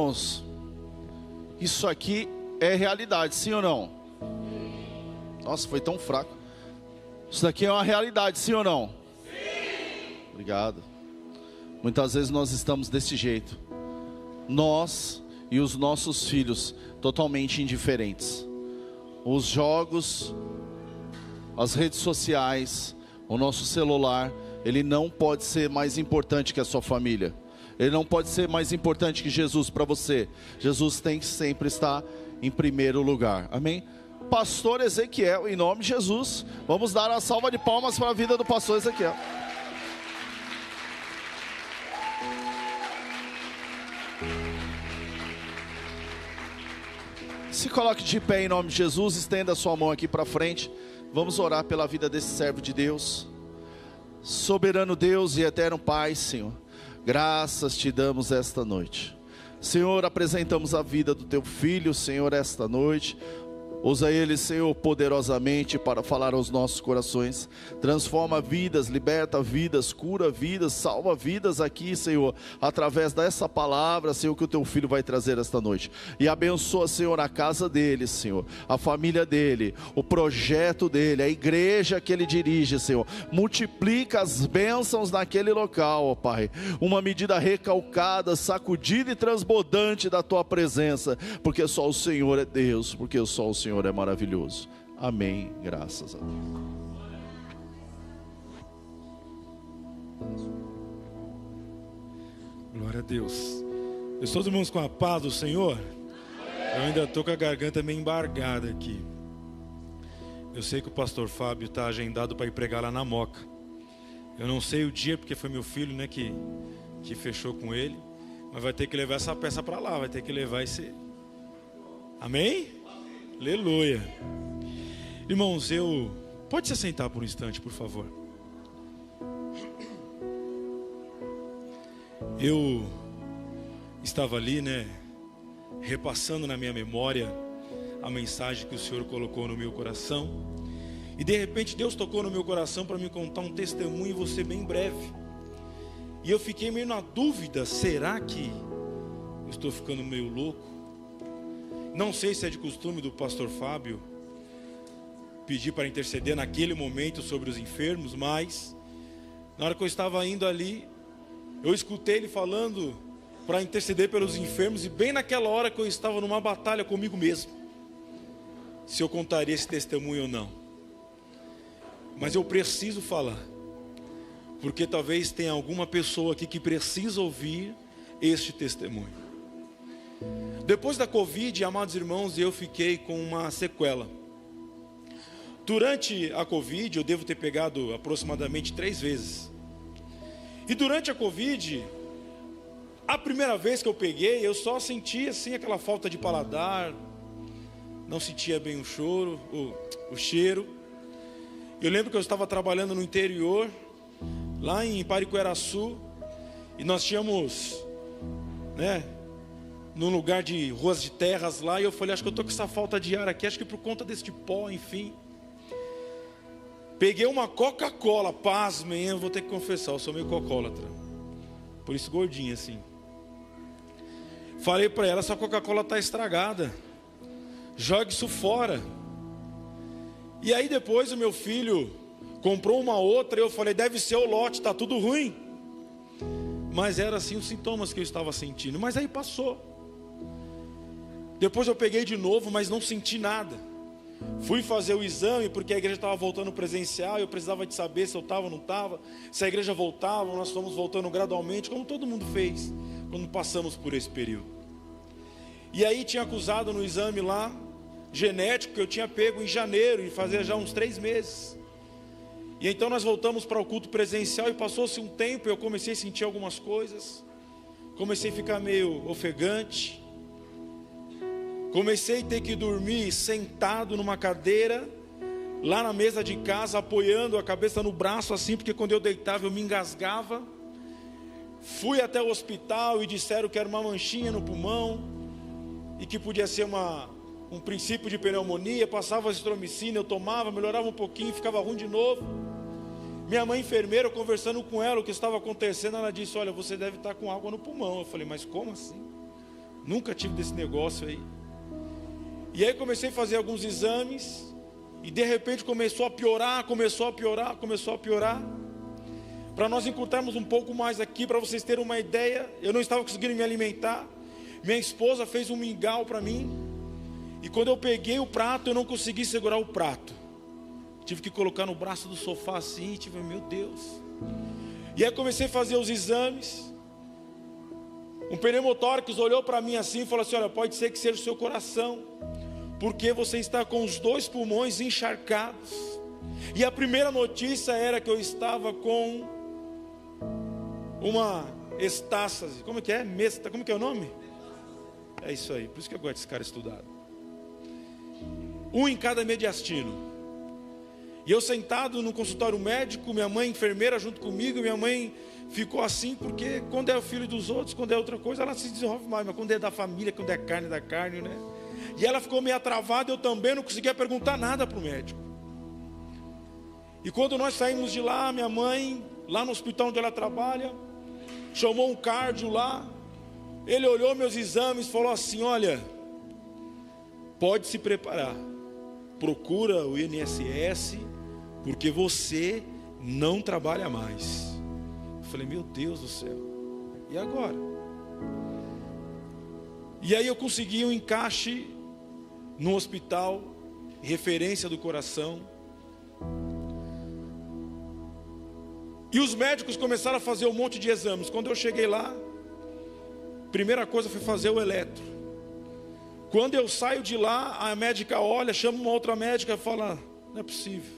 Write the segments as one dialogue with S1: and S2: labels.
S1: Irmãos, isso aqui é realidade, sim ou não? Nossa, foi tão fraco. Isso daqui é uma realidade, sim ou não? Sim. Obrigado. Muitas vezes nós estamos desse jeito. Nós e os nossos filhos totalmente indiferentes. Os jogos, as redes sociais, o nosso celular, ele não pode ser mais importante que a sua família. Ele não pode ser mais importante que Jesus para você. Jesus tem que sempre estar em primeiro lugar. Amém? Pastor Ezequiel, em nome de Jesus, vamos dar uma salva de palmas para a vida do pastor Ezequiel. Se coloque de pé em nome de Jesus, estenda a sua mão aqui para frente. Vamos orar pela vida desse servo de Deus. Soberano Deus e eterno Pai, Senhor, graças te damos esta noite. Senhor, apresentamos a vida do teu filho, Senhor, esta noite. Usa ele, Senhor, poderosamente para falar aos nossos corações. Transforma vidas, liberta vidas, cura vidas, salva vidas aqui, Senhor, através dessa palavra, Senhor, que o teu filho vai trazer esta noite. E abençoa, Senhor, a casa dele, Senhor, a família dele, o projeto dele, a igreja que ele dirige, Senhor. Multiplica as bênçãos naquele local, ó Pai. Uma medida recalcada, sacudida e transbordante da tua presença, porque só o Senhor é Deus, porque só o Senhor é maravilhoso. Amém. Graças a Deus.
S2: Glória a Deus. Estou todos irmãos com a paz do Senhor? Eu ainda estou com a garganta meio embargada aqui. Eu sei que o pastor Fábio está agendado para ir pregar lá na Moca. Eu não sei o dia, porque foi meu filho, né, que fechou com ele. Mas vai ter que levar essa peça para lá. Vai ter que levar esse... Amém? Aleluia. Irmãos, pode se sentar por um instante, por favor. Eu estava ali, né, repassando na minha memória a mensagem que o Senhor colocou no meu coração. E de repente Deus tocou no meu coração para me contar um testemunho, e vou ser bem breve. E eu fiquei meio na dúvida, será que eu estou ficando meio louco? Não sei se é de costume do pastor Fábio pedir para interceder naquele momento sobre os enfermos, mas na hora que eu estava indo ali, eu escutei ele falando para interceder pelos enfermos, e bem naquela hora que eu estava numa batalha comigo mesmo, se eu contaria esse testemunho ou não. Mas eu preciso falar, porque talvez tenha alguma pessoa aqui que precisa ouvir este testemunho. Depois da Covid, amados irmãos, eu fiquei com uma sequela. Durante a Covid, eu devo ter pegado aproximadamente 3 vezes. E durante a Covid, a primeira vez que eu peguei, eu só sentia assim aquela falta de paladar, não sentia bem o cheiro. Eu lembro que eu estava trabalhando no interior, lá em Pariqueraçu, e nós tínhamos, né, num lugar de ruas de terras lá, e eu falei, acho que eu estou com essa falta de ar aqui, acho que por conta deste pó, enfim. Peguei uma Coca-Cola, pasmem, eu vou ter que confessar, eu sou meio cocólatra, por isso gordinho assim. Falei para ela, essa Coca-Cola está estragada, jogue isso fora. E aí depois o meu filho comprou uma outra, e eu falei, deve ser o lote, está tudo ruim. Mas era assim os sintomas que eu estava sentindo, mas aí passou. Depois eu peguei de novo, mas não senti nada. Fui fazer o exame, porque a igreja estava voltando presencial, eu precisava de saber se eu estava ou não estava, se a igreja voltava, nós fomos voltando gradualmente, como todo mundo fez, quando passamos por esse período. E aí tinha acusado no exame lá, genético, que eu tinha pego em janeiro, e fazia já uns 3 meses. E então nós voltamos para o culto presencial, e passou-se um tempo, eu comecei a sentir algumas coisas, comecei a ficar meio ofegante, comecei a ter que dormir sentado numa cadeira, lá na mesa de casa, apoiando a cabeça no braço assim, porque quando eu deitava eu me engasgava. Fui até o hospital e disseram que era uma manchinha no pulmão, e que podia ser um princípio de pneumonia. Passava azitromicina, eu tomava, melhorava um pouquinho, ficava ruim de novo. Minha mãe enfermeira, conversando com ela o que estava acontecendo, ela disse, olha, você deve estar com água no pulmão. Eu falei, mas como assim? Nunca tive desse negócio aí. E aí comecei a fazer alguns exames. E de repente começou a piorar. Para nós encurtarmos um pouco mais aqui, para vocês terem uma ideia, eu não estava conseguindo me alimentar. Minha esposa fez um mingau para mim. E quando eu peguei o prato, eu não consegui segurar o prato. Tive que colocar no braço do sofá assim, meu Deus. E aí comecei a fazer os exames. Um pneumotórax olhou para mim assim e falou assim: olha, pode ser que seja o seu coração, porque você está com os 2 pulmões encharcados. E a primeira notícia era que eu estava com uma estástase. Como que é? Como que é o nome? É isso aí, por isso que eu gosto desse cara estudado. Um em cada mediastino. E eu sentado no consultório médico, minha mãe enfermeira junto comigo. Minha mãe ficou assim, porque quando é o filho dos outros, quando é outra coisa, ela se desenvolve mais. Mas quando é da família, quando é carne, da carne, né? E ela ficou meio travada, eu também não conseguia perguntar nada para o médico. E quando nós saímos de lá, minha mãe, lá no hospital onde ela trabalha, chamou um cardio lá. Ele olhou meus exames e falou assim: olha, pode se preparar, procura o INSS, porque você não trabalha mais. Eu falei: meu Deus do céu, e agora? E aí eu consegui um encaixe no hospital, referência do coração. E os médicos começaram a fazer um monte de exames. Quando eu cheguei lá, primeira coisa foi fazer o eletro. Quando eu saio de lá, a médica olha, chama uma outra médica e fala: não é possível.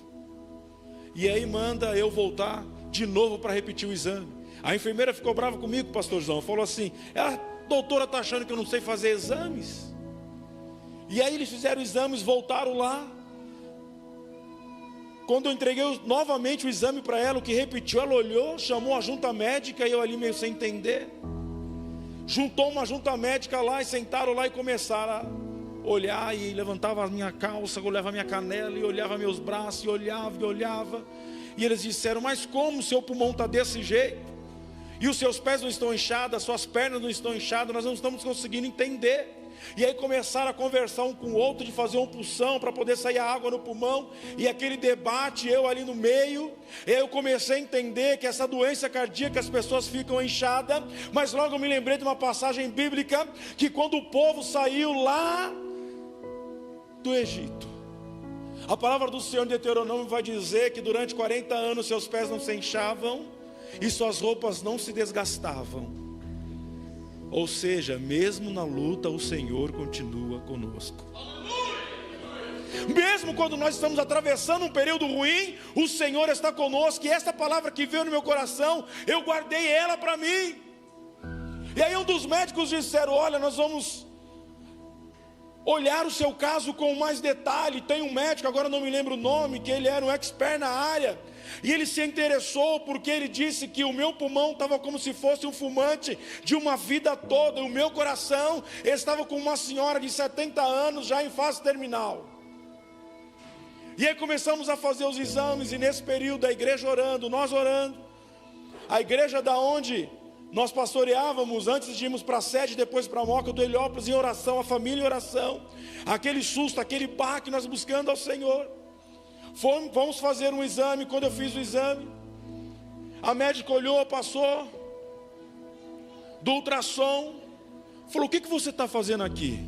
S2: E aí manda eu voltar de novo para repetir o exame. A enfermeira ficou brava comigo, pastorzão. Falou assim: a doutora está achando que eu não sei fazer exames? E aí eles fizeram exames, voltaram lá. Quando eu entreguei novamente o exame para ela, o que repetiu, ela olhou, chamou a junta médica, e eu ali meio sem entender. Juntou uma junta médica lá e sentaram lá e começaram a olhar, e levantava a minha calça, olhava a minha canela, e olhava meus braços, e olhava. E eles disseram: mas como o seu pulmão está desse jeito? E os seus pés não estão inchados, as suas pernas não estão inchadas, nós não estamos conseguindo entender. E aí começaram a conversar um com o outro, de fazer uma punção para poder sair a água no pulmão. E aquele debate, eu ali no meio. Eu comecei a entender que essa doença cardíaca, as pessoas ficam inchadas. Mas logo eu me lembrei de uma passagem bíblica, que quando o povo saiu lá do Egito, a palavra do Senhor em Deuteronômio vai dizer que durante 40 anos seus pés não se inchavam e suas roupas não se desgastavam. Ou seja, mesmo na luta, o Senhor continua conosco. Mesmo quando nós estamos atravessando um período ruim, o Senhor está conosco. E essa palavra que veio no meu coração, eu guardei ela para mim. E aí um dos médicos disseram: olha, nós vamos olhar o seu caso com mais detalhe. Tem um médico, agora não me lembro o nome, que ele era um expert na área. E ele se interessou porque ele disse que o meu pulmão estava como se fosse um fumante de uma vida toda. E o meu coração estava com uma senhora de 70 anos já em fase terminal. E aí começamos a fazer os exames, e nesse período a igreja orando, nós orando. A igreja da onde nós pastoreávamos, antes de irmos para a sede, depois para a Moca do Heliópolis, em oração, a família em oração. Aquele susto, aquele baque, nós buscando ao Senhor. Vamos fazer um exame. Quando eu fiz o exame, a médica olhou, passou do ultrassom, falou: o que você está fazendo aqui?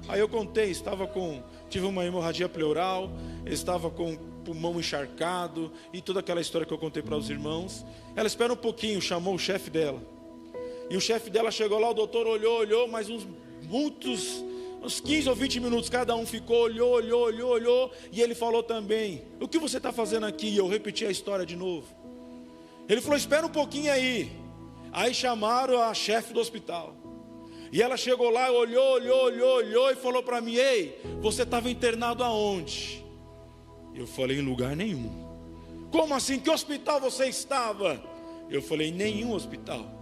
S2: Aí eu contei, tive uma hemorragia pleural, estava com o pulmão encharcado, e toda aquela história que eu contei para os irmãos. Ela: espera um pouquinho, chamou o chefe dela. E o chefe dela chegou lá, o doutor olhou, mas uns 15 ou 20 minutos cada um ficou, olhou, e ele falou também: o que você está fazendo aqui? E eu repeti a história de novo. Ele falou: espera um pouquinho aí. Aí chamaram a chefe do hospital, e ela chegou lá, olhou e falou para mim: ei, você estava internado aonde? Eu falei: em lugar nenhum. Como assim? Que hospital você estava? Eu falei: em nenhum hospital.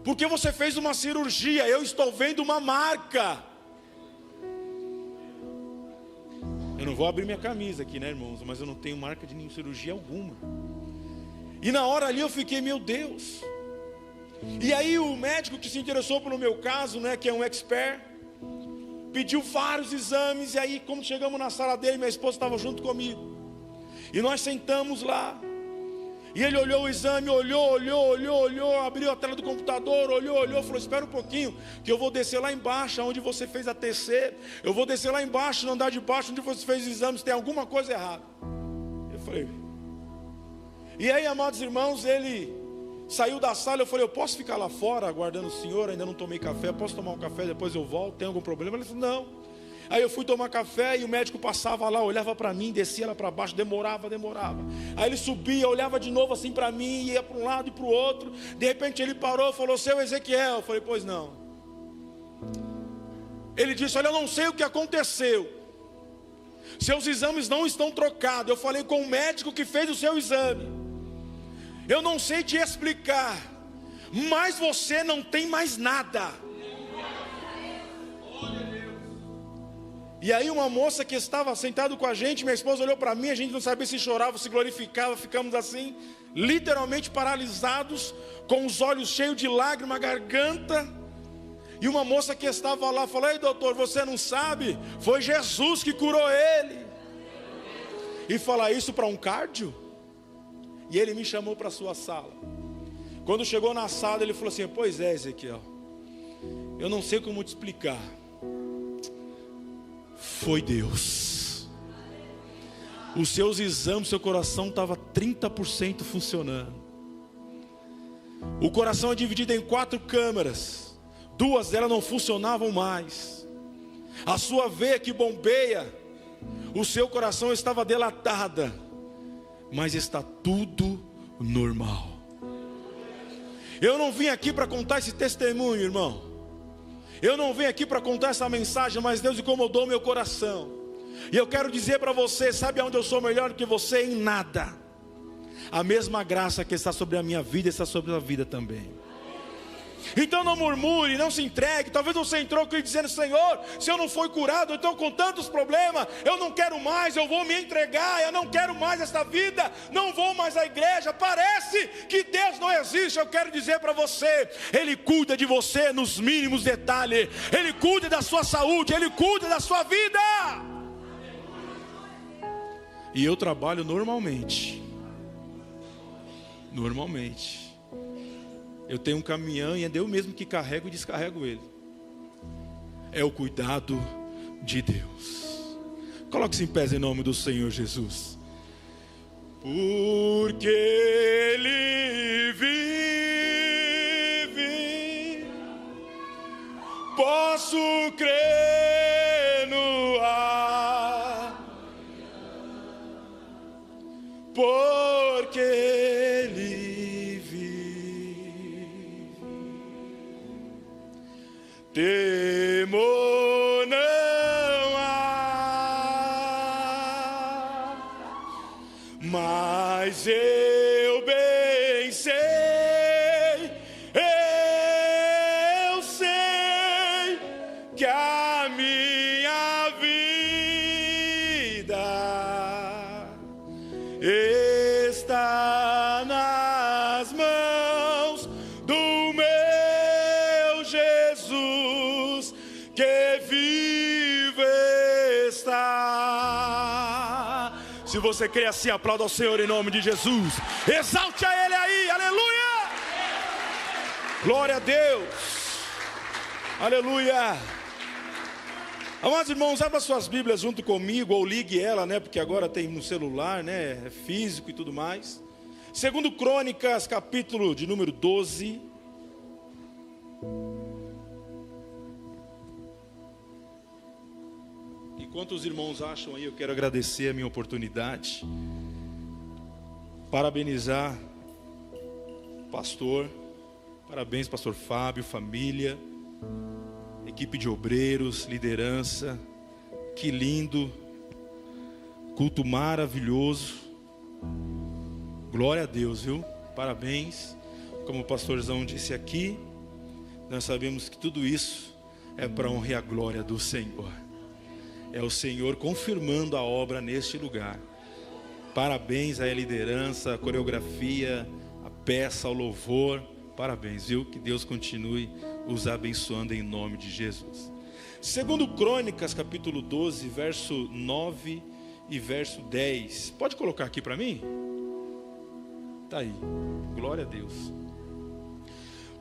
S2: Porque você fez uma cirurgia, eu estou vendo uma marca. Eu não vou abrir minha camisa aqui, né, irmãos? Mas eu não tenho marca de nenhuma cirurgia alguma. E na hora ali eu fiquei: meu Deus. E aí o médico que se interessou pelo meu caso, né, que é um expert, pediu vários exames. E aí, quando chegamos na sala dele, minha esposa estava junto comigo, e nós sentamos lá. E ele olhou o exame, olhou, abriu a tela do computador, olhou, falou: espera um pouquinho, que eu vou descer lá embaixo, onde você fez a TC. Eu vou descer lá embaixo, no andar de baixo, onde você fez os exames, tem alguma coisa errada. Eu falei... E aí, amados irmãos, ele saiu da sala. Eu falei: eu posso ficar lá fora aguardando o senhor? Ainda não tomei café, posso tomar um café, depois eu volto, tem algum problema? Ele falou: não. Aí eu fui tomar café e o médico passava lá, olhava para mim, descia lá para baixo, demorava. Aí ele subia, olhava de novo assim para mim, ia para um lado e para o outro. De repente ele parou e falou: seu Ezequiel. Eu falei: pois não. Ele disse: olha, eu não sei o que aconteceu, seus exames não estão trocados. Eu falei com o médico que fez o seu exame, eu não sei te explicar, mas você não tem mais nada. E aí uma moça que estava sentada com a gente, minha esposa olhou para mim, a gente não sabia se chorava, se glorificava, ficamos assim, literalmente paralisados, com os olhos cheios de lágrima, a garganta. E uma moça que estava lá falou: ei, doutor, você não sabe? Foi Jesus que curou ele. E falar isso para um cardio? E ele me chamou para a sua sala. Quando chegou na sala, ele falou assim: pois é, Ezequiel, eu não sei como te explicar, foi Deus. Os seus exames, seu coração estava 30% funcionando. O coração é dividido em 4 câmaras, 2 delas não funcionavam mais. A sua veia que bombeia o seu coração estava dilatada, mas está tudo normal. Eu não vim aqui para contar esse testemunho, irmão. Eu não vim aqui para contar essa mensagem, mas Deus incomodou meu coração. E eu quero dizer para você: sabe aonde eu sou melhor que você? Em nada. A mesma graça que está sobre a minha vida está sobre a vida também. Então não murmure, não se entregue. Talvez você entrou aqui dizendo: Senhor, se eu não fui curado, eu estou com tantos problemas, eu não quero mais, eu vou me entregar, eu não quero mais essa vida, não vou mais à igreja. Parece que Deus não existe. Eu quero dizer para você: Ele cuida de você nos mínimos detalhes. Ele cuida da sua saúde, Ele cuida da sua vida. E eu trabalho normalmente. Eu tenho um caminhão e é eu mesmo que carrego e descarrego ele. É o cuidado de Deus. Coloque-se em pés em nome do Senhor Jesus. Porque Ele vive, posso crer no ar. Porque Ele temor não há, mas eu bem sei, que a minha vida está nas mãos do meu Jesus, que vive está. Se você crê assim, aplauda ao Senhor em nome de Jesus. Exalte a Ele aí, aleluia. Glória a Deus, aleluia. Amados irmãos, abra suas Bíblias junto comigo, ou ligue ela, né? Porque agora tem no celular, né? É físico e tudo mais. 2 Crônicas, capítulo de número 12. Enquanto os irmãos acham aí, eu quero agradecer a minha oportunidade, parabenizar o pastor, parabéns pastor Fábio, família, equipe de obreiros, liderança, que lindo, culto maravilhoso, glória a Deus, viu? Parabéns. Como o pastorzão disse aqui, nós sabemos que tudo isso é para honrar a glória do Senhor. É o Senhor confirmando a obra neste lugar. Parabéns à liderança, a coreografia, a peça, o louvor, Parabéns, viu? Que Deus continue os abençoando em nome de Jesus. Segundo Crônicas, capítulo 12, verso 9 e verso 10. Pode colocar aqui para mim? Está aí. Glória a Deus.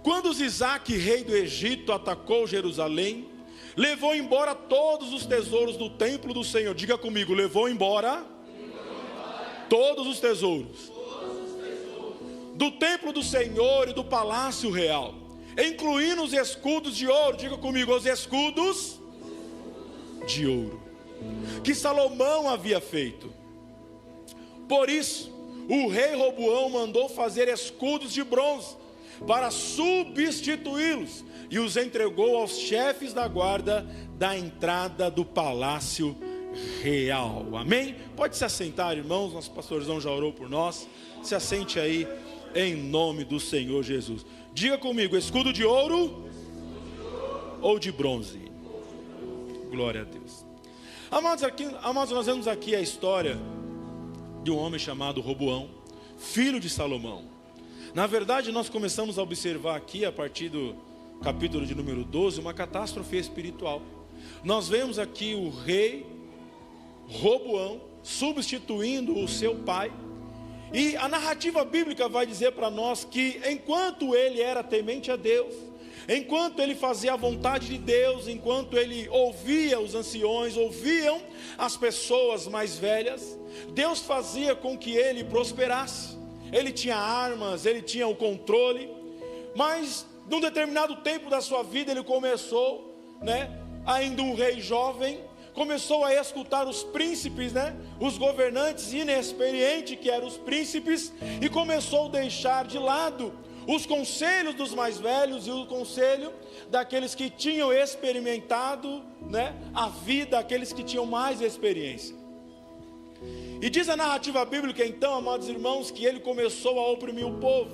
S2: Quando Sisaque, rei do Egito, atacou Jerusalém, levou embora todos os tesouros do templo do Senhor. Diga comigo, levou embora todos os tesouros do templo do Senhor e do palácio real, incluindo os escudos de ouro. Diga comigo, os escudos de ouro que Salomão havia feito. Por isso, o rei Roboão mandou fazer escudos de bronze para substituí-los e os entregou aos chefes da guarda da entrada do palácio real. Amém? Pode se assentar, irmãos. Nosso pastorzão já orou por nós. Se assente aí em nome do Senhor Jesus. Diga comigo, escudo de ouro ou de bronze? Glória a Deus. Amados, nós vemos aqui a história de um homem chamado Roboão, filho de Salomão. Na verdade, nós começamos a observar aqui, a partir do capítulo de número 12, uma catástrofe espiritual. Nós vemos aqui o rei Roboão substituindo o seu pai. E a narrativa bíblica vai dizer para nós que enquanto ele era temente a Deus, enquanto ele fazia a vontade de Deus, enquanto ele ouvia os anciões, ouviam as pessoas mais velhas, Deus fazia com que ele prosperasse. Ele tinha armas, ele tinha o controle, mas num determinado tempo da sua vida ele começou, ainda um rei jovem, começou a escutar os príncipes, os governantes inexperientes que eram os príncipes, e começou a deixar de lado os conselhos dos mais velhos e o conselho daqueles que tinham experimentado a vida, aqueles que tinham mais experiência. E diz a narrativa bíblica então, amados irmãos, que ele começou a oprimir o povo,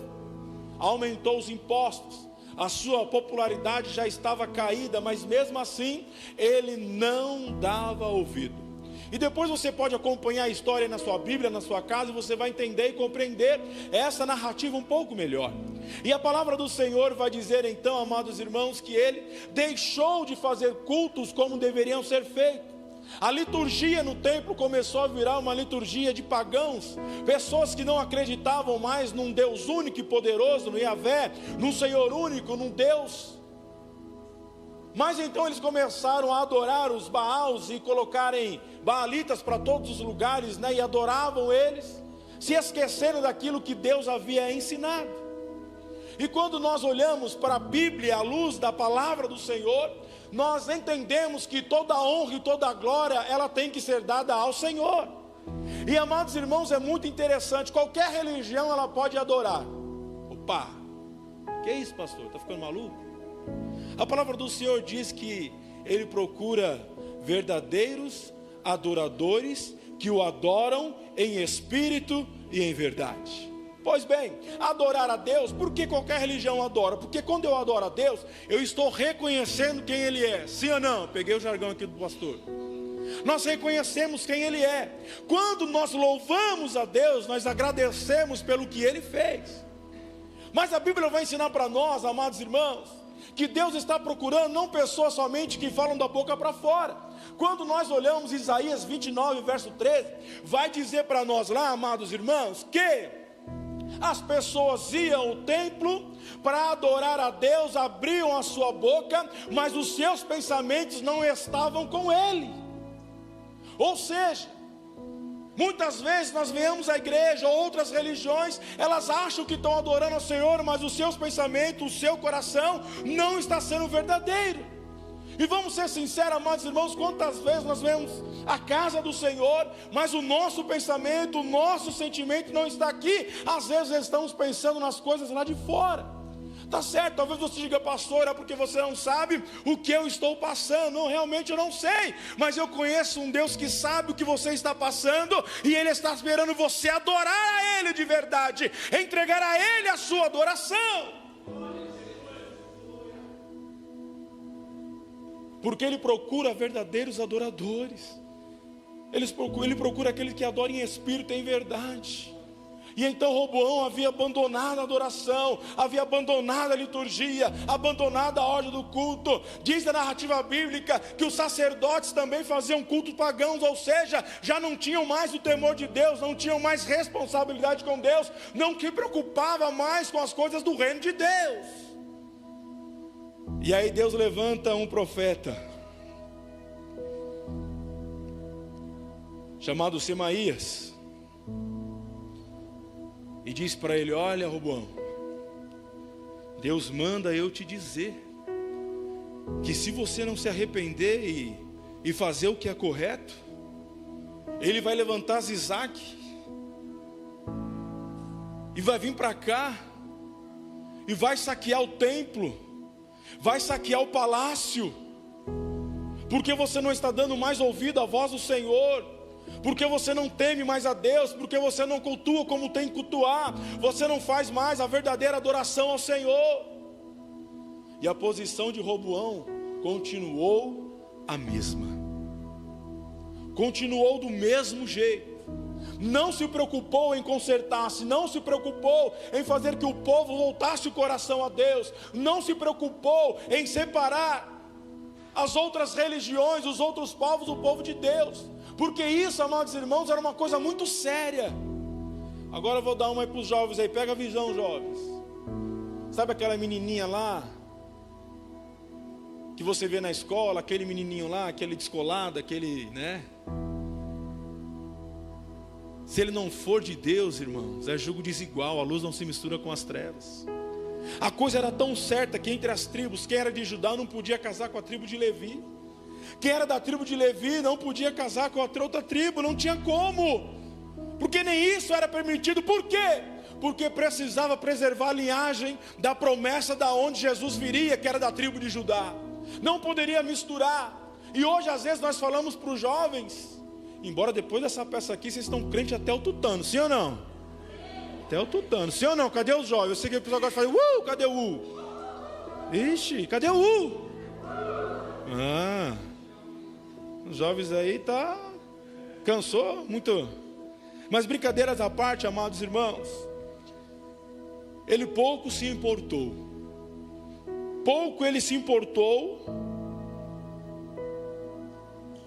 S2: aumentou os impostos. A sua popularidade já estava caída, mas mesmo assim, ele não dava ouvido. E depois você pode acompanhar a história na sua Bíblia, na sua casa, e você vai entender e compreender essa narrativa um pouco melhor. E a palavra do Senhor vai dizer então, amados irmãos, que ele deixou de fazer cultos como deveriam ser feitos. A liturgia no templo começou a virar uma liturgia de pagãos, pessoas que não acreditavam mais num Deus único e poderoso, no Yahvé, num Senhor único, num Deus. Mas então eles começaram a adorar os Baals e colocarem baalitas para todos os lugares, e adoravam eles, se esquecendo daquilo que Deus havia ensinado. E quando nós olhamos para a Bíblia à luz da palavra do Senhor, nós entendemos que toda a honra e toda a glória, ela tem que ser dada ao Senhor. E amados irmãos, é muito interessante, qualquer religião ela pode adorar. Opa, que é isso, pastor? Está ficando maluco? A palavra do Senhor diz que ele procura verdadeiros adoradores que o adoram em espírito e em verdade. Pois bem, adorar a Deus, por que qualquer religião adora? Porque quando eu adoro a Deus, eu estou reconhecendo quem Ele é. Sim ou não? Peguei o jargão aqui do pastor. Nós reconhecemos quem Ele é. Quando nós louvamos a Deus, nós agradecemos pelo que Ele fez. Mas a Bíblia vai ensinar para nós, amados irmãos, que Deus está procurando não pessoas somente que falam da boca para fora. Quando nós olhamos Isaías 29, verso 13, vai dizer para nós lá, amados irmãos, que as pessoas iam ao templo para adorar a Deus, abriam a sua boca, mas os seus pensamentos não estavam com Ele. Ou seja, muitas vezes nós vemos a igreja ou outras religiões, elas acham que estão adorando ao Senhor, mas os seus pensamentos, o seu coração não está sendo verdadeiro. E vamos ser sinceros, amados irmãos, quantas vezes nós vemos a casa do Senhor, mas o nosso pensamento, o nosso sentimento não está aqui. Às vezes estamos pensando nas coisas lá de fora. Tá certo, talvez você diga, pastor, é porque você não sabe o que eu estou passando. Não, realmente eu não sei, mas eu conheço um Deus que sabe o que você está passando, e Ele está esperando você adorar a Ele de verdade, entregar a Ele a sua adoração. Porque Ele procura verdadeiros adoradores. Ele procura aquele que adora em espírito e em verdade. E então Roboão havia abandonado a adoração, havia abandonado a liturgia, abandonado a ordem do culto. Diz a narrativa bíblica que os sacerdotes também faziam cultos pagãos, ou seja, já não tinham mais o temor de Deus, não tinham mais responsabilidade com Deus, não se preocupava mais com as coisas do reino de Deus. E aí Deus levanta um profeta chamado Semaías e diz para ele: olha, Roboão, Deus manda eu te dizer que se você não se arrepender e fazer o que é correto, Ele vai levantar Zizaque e vai vir para cá e vai saquear o templo, vai saquear o palácio, porque você não está dando mais ouvido à voz do Senhor, porque você não teme mais a Deus, porque você não cultua como tem que cultuar, você não faz mais a verdadeira adoração ao Senhor. E a posição de Roboão continuou a mesma, continuou do mesmo jeito. Não se preocupou em consertar-se, não se preocupou em fazer que o povo voltasse o coração a Deus, não se preocupou em separar as outras religiões, os outros povos, do povo de Deus, porque isso, amados irmãos, era uma coisa muito séria. Agora eu vou dar uma aí para os jovens aí, pega a visão, jovens. Sabe aquela menininha lá, que você vê na escola, aquele menininho lá, aquele descolado, aquele, né? Se ele não for de Deus, irmãos, é julgo desigual, a luz não se mistura com as trevas. A coisa era tão certa que entre as tribos, quem era de Judá não podia casar com a tribo de Levi, quem era da tribo de Levi não podia casar com a outra tribo, não tinha como, porque nem isso era permitido. Por quê? Porque precisava preservar a linhagem da promessa da onde Jesus viria, que era da tribo de Judá, não poderia misturar. E hoje às vezes nós falamos para os jovens, embora depois dessa peça aqui vocês estão crentes até o tutano, sim ou não? Até o tutano, sim ou não? Cadê os jovens? Eu sei que o pessoal gosta de falar, cadê o Ixi, cadê o os jovens aí cansou muito. Mas brincadeiras à parte, amados irmãos, ele pouco se importou,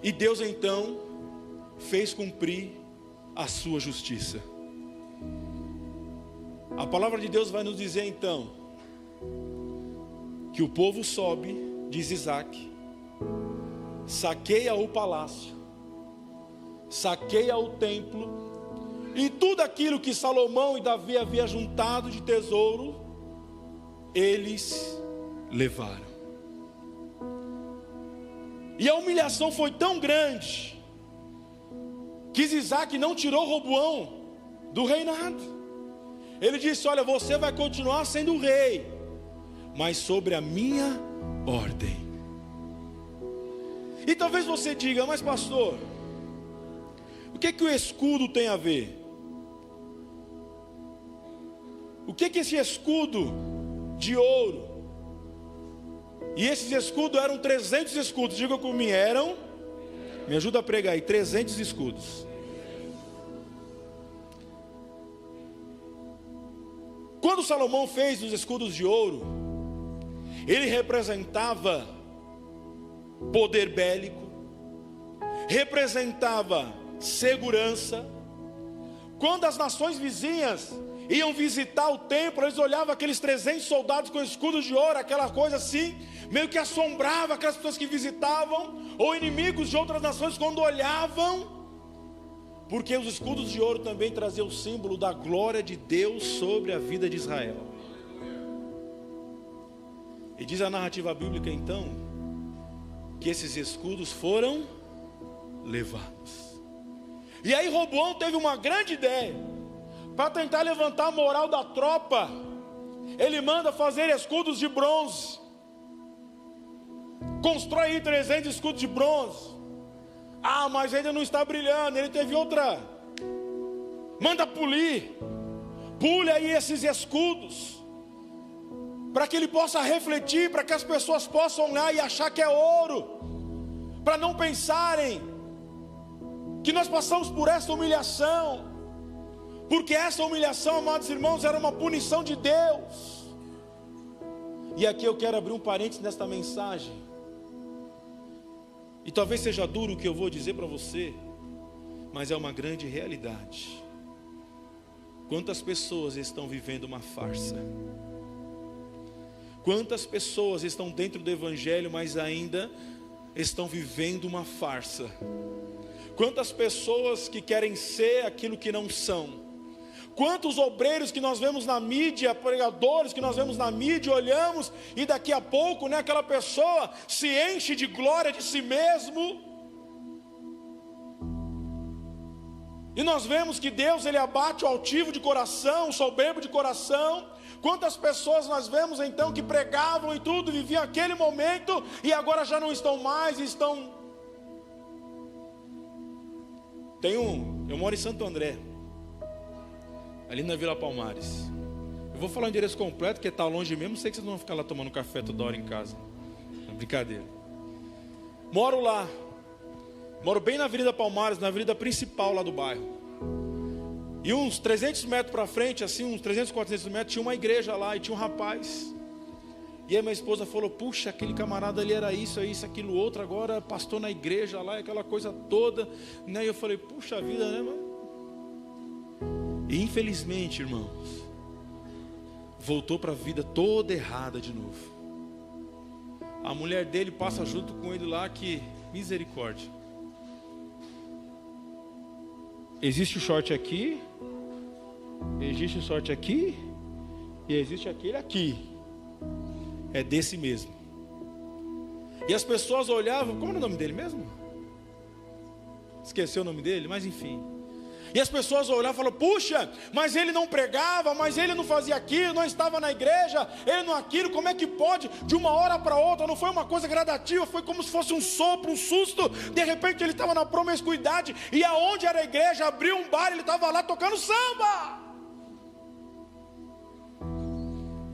S2: e Deus então fez cumprir a sua justiça. A palavra de Deus vai nos dizer então que o povo sobe, diz Isaac, saqueia o palácio, saqueia o templo, e tudo aquilo que Salomão e Davi havia juntado de tesouro, eles levaram. E a humilhação foi tão grande que Isaac não tirou Roboão do reinado. Ele disse: olha, você vai continuar sendo rei, mas sobre a minha ordem. E talvez você diga: mas pastor, o que o escudo tem a ver? O que esse escudo de ouro? E esses escudos eram 300 escudos, diga comigo, me ajuda a pregar aí, 300 escudos. Quando Salomão fez os escudos de ouro, ele representava poder bélico, representava segurança. Quando as nações vizinhas iam visitar o templo, eles olhavam aqueles 300 soldados com escudos de ouro, aquela coisa assim, meio que assombrava aquelas pessoas que visitavam, ou inimigos de outras nações quando olhavam, porque os escudos de ouro também traziam o símbolo da glória de Deus sobre a vida de Israel. E diz a narrativa bíblica então, que esses escudos foram levados. E aí Roboão teve uma grande ideia, para tentar levantar a moral da tropa. Ele manda fazer escudos de bronze, constrói aí 300 escudos de bronze. Mas ainda não está brilhando. Ele teve outra, manda pule aí esses escudos, para que ele possa refletir, para que as pessoas possam olhar e achar que é ouro, para não pensarem que nós passamos por essa humilhação, Porque essa humilhação, amados irmãos, era uma punição de Deus. E aqui eu quero abrir um parênteses nesta mensagem. E talvez seja duro o que eu vou dizer para você, mas é uma grande realidade. Quantas pessoas estão vivendo uma farsa? Quantas pessoas estão dentro do Evangelho, mas ainda estão vivendo uma farsa? Quantas pessoas que querem ser aquilo que não são? Quantos obreiros que nós vemos na mídia, pregadores que nós vemos na mídia, olhamos e daqui a pouco, né, aquela pessoa se enche de glória de si mesmo. E nós vemos que Deus, Ele abate o altivo de coração, o soberbo de coração. Quantas pessoas nós vemos então que pregavam e tudo, viviam aquele momento e agora já não estão mais, estão... Eu moro em Santo André, ali na Vila Palmares. Eu vou falar o endereço completo, porque está longe mesmo, sei que vocês não vão ficar lá tomando café toda hora em casa. É brincadeira. Moro lá. Moro bem na Avenida Palmares, na avenida principal lá do bairro. E uns 300 metros para frente, assim, uns 300, 400 metros, tinha uma igreja lá e tinha um rapaz. E aí minha esposa falou, puxa, aquele camarada ali era isso, aquilo, outro, agora pastor na igreja lá, aquela coisa toda. E aí eu falei, puxa vida, né, mano? E infelizmente, irmãos, voltou para a vida toda errada de novo. A mulher dele passa junto com ele lá, que misericórdia. Existe o short aqui, existe o short aqui, e existe aquele aqui. É desse mesmo. E as pessoas olhavam, como era o nome dele mesmo? Esqueceu o nome dele, mas enfim. E as pessoas olhavam e falavam, puxa, mas ele não pregava, mas ele não fazia aquilo, não estava na igreja, ele não aquilo, como é que pode? De uma hora para outra, não foi uma coisa gradativa, foi como se fosse um sopro, um susto. De repente ele estava na promiscuidade, e aonde era a igreja, abriu um bar, ele estava lá tocando samba.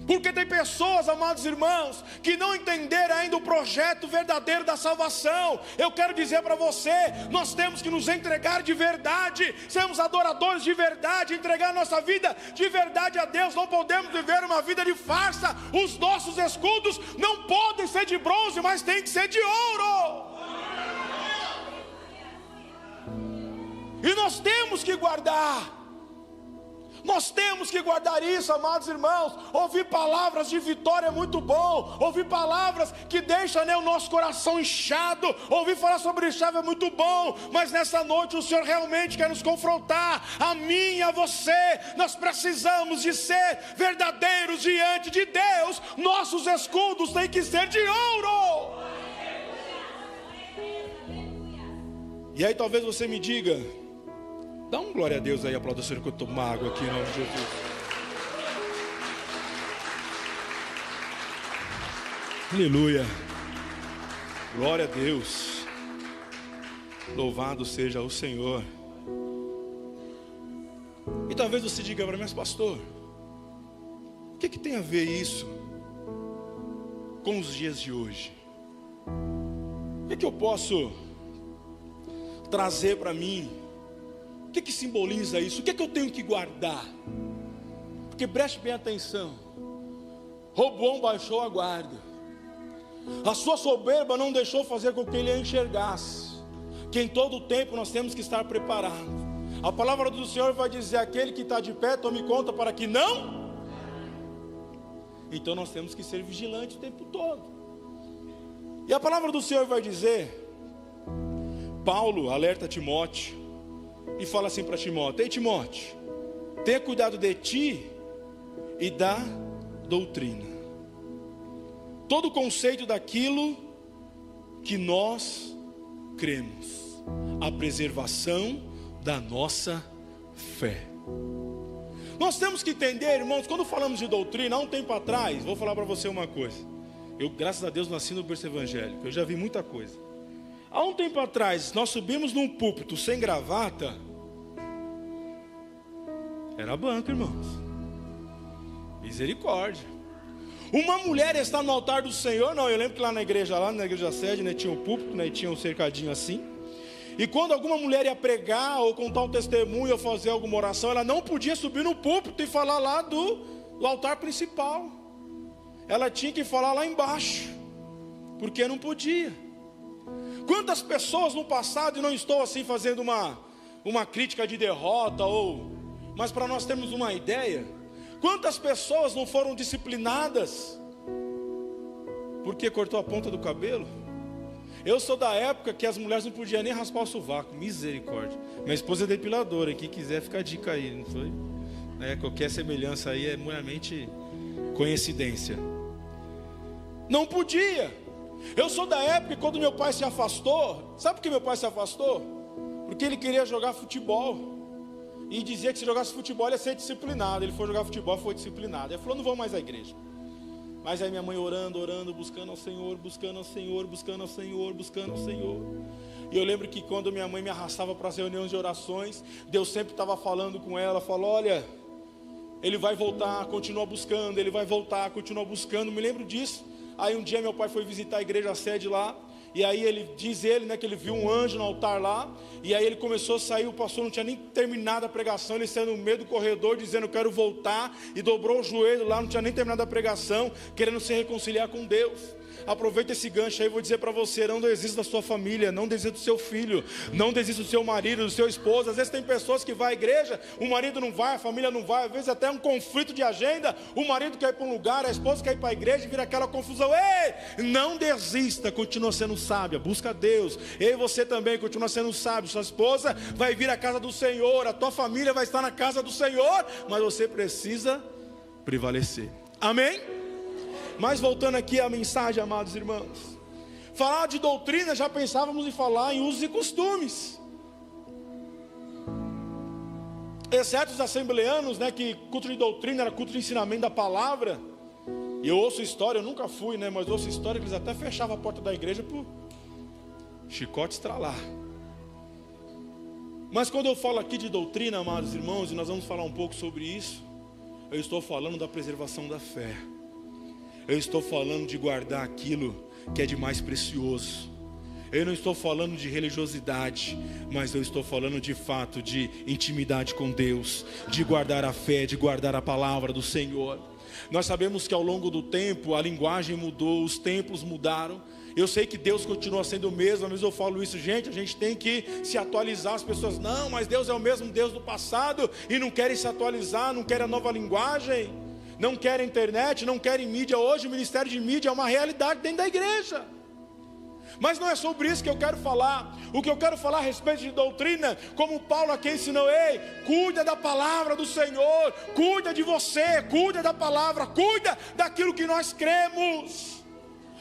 S2: Porque tem pessoas, amados irmãos, que não entenderam ainda o projeto verdadeiro da salvação. Eu quero dizer para você, nós temos que nos entregar de verdade, sermos adoradores de verdade, entregar nossa vida de verdade a Deus. Não podemos viver uma vida de farsa. Os nossos escudos não podem ser de bronze, mas tem que ser de ouro. E nós temos que guardar. Nós temos que guardar isso, amados irmãos. Ouvir palavras de vitória é muito bom. Ouvir palavras que deixam, né, o nosso coração inchado. Ouvir falar sobre chave é muito bom. Mas nessa noite o Senhor realmente quer nos confrontar. A mim e a você. Nós precisamos de ser verdadeiros diante de Deus. Nossos escudos têm que ser de ouro. E aí talvez você me diga, dá um glória a Deus aí, aplauda o Senhor, que eu tomo água aqui em nome de Jesus. Aleluia. Glória a Deus. Louvado seja o Senhor. E talvez você diga para mim, mas pastor, o que tem a ver isso com os dias de hoje? O que eu posso trazer para mim? O que simboliza isso? O que eu tenho que guardar? Porque preste bem atenção. Roboão baixou a guarda. A sua soberba não deixou fazer com que ele a enxergasse. Que em todo o tempo nós temos que estar preparados. A palavra do Senhor vai dizer, aquele que está de pé, tome conta para que não. Então nós temos que ser vigilantes o tempo todo. E a palavra do Senhor vai dizer, Paulo alerta Timóteo e fala assim para Timóteo, ei Timóteo, tenha cuidado de ti e da doutrina. Todo o conceito daquilo que nós cremos, a preservação da nossa fé. Nós temos que entender, irmãos, quando falamos de doutrina, há um tempo atrás, vou falar para você uma coisa. Eu, graças a Deus, nasci no berço evangélico, eu já vi muita coisa. Há um tempo atrás, nós subimos num púlpito sem gravata, era banco, irmãos. Misericórdia. Uma mulher está no altar do Senhor, não, eu lembro que lá na igreja sede, né, tinha um púlpito, né, tinha um cercadinho assim. E quando alguma mulher ia pregar, ou contar um testemunho, ou fazer alguma oração, ela não podia subir no púlpito e falar lá do altar principal. Ela tinha que falar lá embaixo, porque não podia. Quantas pessoas no passado, e não estou assim fazendo uma crítica de derrota, mas para nós termos uma ideia, quantas pessoas não foram disciplinadas porque cortou a ponta do cabelo? Eu sou da época que as mulheres não podiam nem raspar o sovaco, misericórdia. Minha esposa é depiladora, e quem quiser fica a dica aí, não foi? Qualquer semelhança aí é meramente coincidência. Não podia. Eu sou da época que quando meu pai se afastou, sabe por que meu pai se afastou? Porque ele queria jogar futebol, e dizia que se jogasse futebol ele ia ser disciplinado. Ele foi jogar futebol, foi disciplinado. Ele falou, não vou mais à igreja. Mas aí minha mãe orando, buscando ao Senhor, buscando ao Senhor, buscando ao Senhor, buscando ao Senhor. E eu lembro que quando minha mãe me arrastava para as reuniões de orações, Deus sempre estava falando com ela, falou, olha, ele vai voltar, continua buscando, ele vai voltar, continua buscando. Me lembro disso. Aí um dia meu pai foi visitar a igreja sede lá, e aí diz ele que ele viu um anjo no altar lá, e aí ele começou a sair, o pastor não tinha nem terminado a pregação, ele saiu no meio do corredor dizendo, eu quero voltar, e dobrou o joelho lá, não tinha nem terminado a pregação, querendo se reconciliar com Deus. Aproveita esse gancho aí, vou dizer para você, não desista da sua família, não desista do seu filho, não desista do seu marido, do seu esposo. Às vezes tem pessoas que vão à igreja, o marido não vai, a família não vai, às vezes até um conflito de agenda, o marido quer ir para um lugar, a esposa quer ir para a igreja, e vira aquela confusão. Ei, não desista, continua sendo sábia, busca Deus. E você também continua sendo sábio, sua esposa vai vir à casa do Senhor, a tua família vai estar na casa do Senhor, mas você precisa prevalecer. Amém? Mas voltando aqui à mensagem, amados irmãos, falar de doutrina, já pensávamos em falar em usos e costumes, exceto os assembleanos, que culto de doutrina era culto de ensinamento da palavra. E eu ouço história, eu nunca fui, mas ouço história que eles até fechavam a porta da igreja por chicote estralar. Mas quando eu falo aqui de doutrina, amados irmãos, e nós vamos falar um pouco sobre isso, eu estou falando da preservação da fé. Eu estou falando de guardar aquilo que é de mais precioso. Eu não estou falando de religiosidade, mas eu estou falando de fato de intimidade com Deus, de guardar a fé, de guardar a palavra do Senhor. Nós sabemos que ao longo do tempo a linguagem mudou, os tempos mudaram. Eu sei que Deus continua sendo o mesmo, às vezes eu falo isso, gente, a gente tem que se atualizar. As pessoas, não, mas Deus é o mesmo Deus do passado, e não querem se atualizar, não querem a nova linguagem, não querem internet, não querem mídia. Hoje o ministério de mídia é uma realidade dentro da igreja. Mas não é sobre isso que eu quero falar. O que eu quero falar a respeito de doutrina, como Paulo aqui ensinou, ei, cuida da palavra do Senhor, cuida de você, cuida da palavra, cuida daquilo que nós cremos.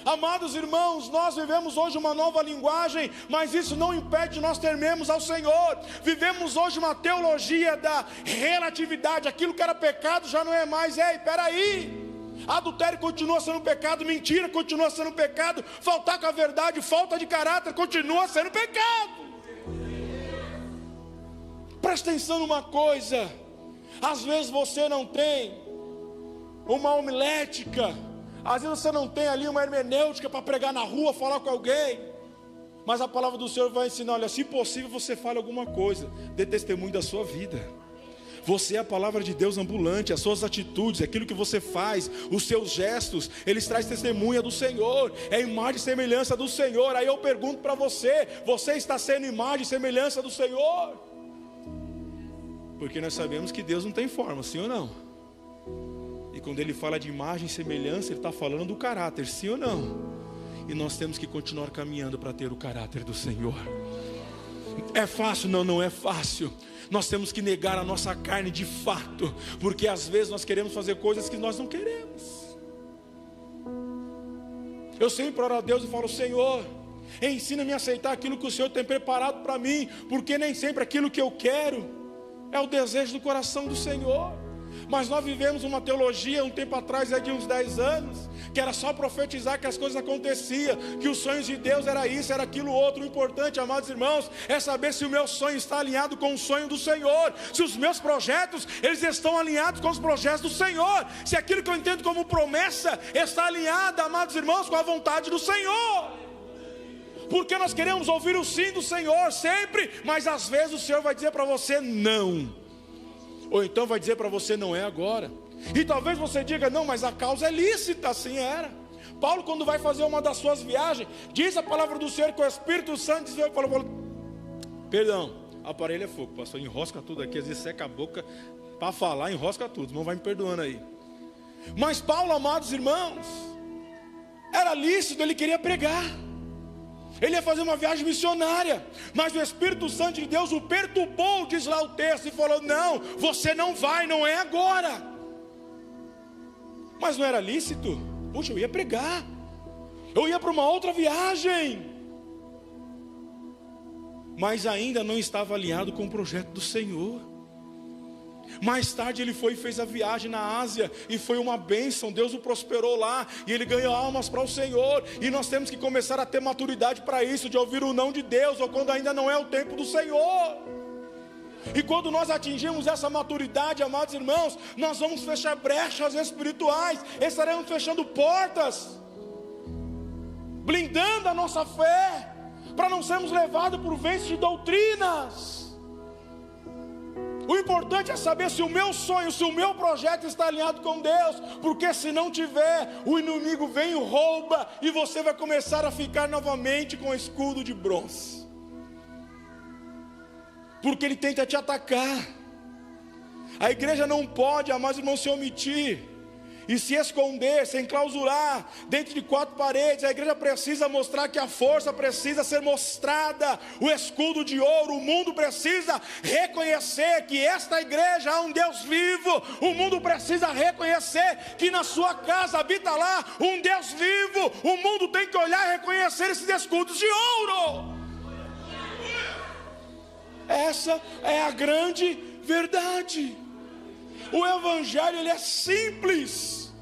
S2: Amados irmãos, nós vivemos hoje uma nova linguagem, mas isso não impede de nós temermos ao Senhor. Vivemos hoje uma teologia da relatividade, aquilo que era pecado já não é mais. Ei, peraí, adultério continua sendo pecado, mentira continua sendo pecado, faltar com a verdade, falta de caráter continua sendo pecado. Presta atenção numa coisa, às vezes você não tem uma homilética, às vezes você não tem ali uma hermenêutica para pregar na rua, falar com alguém, mas a palavra do Senhor vai ensinar, olha, se possível você fale alguma coisa, dê testemunho da sua vida. Você é a palavra de Deus ambulante, as suas atitudes, aquilo que você faz, os seus gestos, eles trazem testemunha do Senhor, é imagem e semelhança do Senhor. Aí eu pergunto para você, você está sendo imagem e semelhança do Senhor? Porque nós sabemos que Deus não tem forma, sim ou não? E quando ele fala de imagem e semelhança, ele está falando do caráter, sim ou não? E nós temos que continuar caminhando para ter o caráter do Senhor. É fácil? Não, não é fácil. Nós temos que negar a nossa carne de fato, porque às vezes nós queremos fazer coisas que nós não queremos. Eu sempre oro a Deus e falo, Senhor, ensina-me a aceitar aquilo que o Senhor tem preparado para mim, porque nem sempre aquilo que eu quero é o desejo do coração do Senhor. Mas nós vivemos uma teologia um tempo atrás, de uns 10 anos, que era só profetizar que as coisas aconteciam, que os sonhos de Deus era isso, era aquilo outro. O importante, amados irmãos, é saber se o meu sonho está alinhado com o sonho do Senhor, se os meus projetos, eles estão alinhados com os projetos do Senhor, se aquilo que eu entendo como promessa está alinhado, amados irmãos, com a vontade do Senhor. Porque nós queremos ouvir o sim do Senhor sempre, mas às vezes o Senhor vai dizer para você não, ou então vai dizer para você não é agora. E talvez você diga, não, mas a causa é lícita. Assim era. Paulo, quando vai fazer uma das suas viagens, diz a palavra do Senhor que o Espírito Santo falou, perdão, aparelho é fogo, pastor, enrosca tudo aqui, às vezes seca a boca para falar, enrosca tudo, irmão, vai me perdoando aí. Mas Paulo, amados irmãos, era lícito, ele queria pregar, ele ia fazer uma viagem missionária, mas o Espírito Santo de Deus o perturbou, diz lá o texto, e falou, não, você não vai, não é agora. Mas não era lícito? Puxa, eu ia pregar, eu ia para uma outra viagem, mas ainda não estava alinhado com o projeto do Senhor. Mais tarde ele foi e fez a viagem na Ásia, e foi uma bênção, Deus o prosperou lá, e ele ganhou almas para o Senhor. E nós temos que começar a ter maturidade para isso, de ouvir o não de Deus, ou quando ainda não é o tempo do Senhor. E quando nós atingimos essa maturidade, amados irmãos, nós vamos fechar brechas espirituais, estaremos fechando portas, blindando a nossa fé, para não sermos levados por ventos de doutrinas. O importante é saber se o meu sonho, se o meu projeto está alinhado com Deus, porque se não tiver, o inimigo vem e rouba, e você vai começar a ficar novamente com o escudo de bronze, porque ele tenta te atacar. A igreja não pode, amados irmãos, se omitir e se esconder, se enclausurar dentro de quatro paredes. A igreja precisa mostrar que a força precisa ser mostrada, o escudo de ouro. O mundo precisa reconhecer que esta igreja há um Deus vivo. O mundo precisa reconhecer que na sua casa habita lá um Deus vivo. O mundo tem que olhar e reconhecer esses escudos de ouro. Essa é a grande verdade. O evangelho, ele é simples.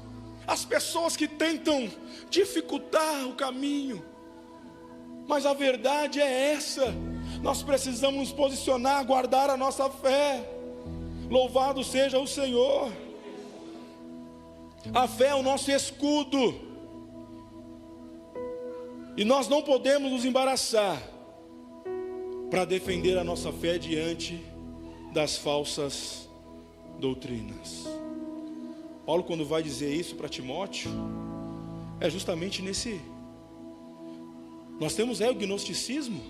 S2: As pessoas que tentam dificultar o caminho, mas a verdade é essa. Nós precisamos nos posicionar, guardar a nossa fé. Louvado seja o Senhor. A fé é o nosso escudo, e nós não podemos nos embaraçar para defender a nossa fé diante das falsas doutrinas. Paulo, quando vai dizer isso para Timóteo, é justamente nesse... Nós temos o gnosticismo,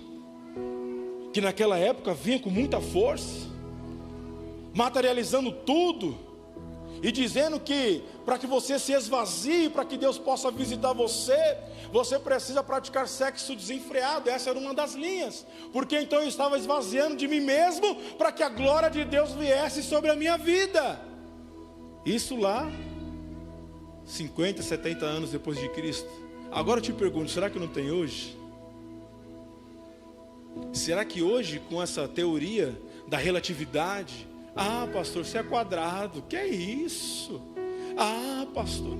S2: que naquela época vinha com muita força, materializando tudo, e dizendo que para que você se esvazie, para que Deus possa visitar você, você precisa praticar sexo desenfreado. Essa era uma das linhas, porque então eu estava esvaziando de mim mesmo, para que a glória de Deus viesse sobre a minha vida. Isso lá 50, 70 anos depois de Cristo. Agora eu te pergunto, será que não tem hoje? Será que hoje, com essa teoria da relatividade, ah, pastor, você é quadrado, que é isso? Ah, pastor,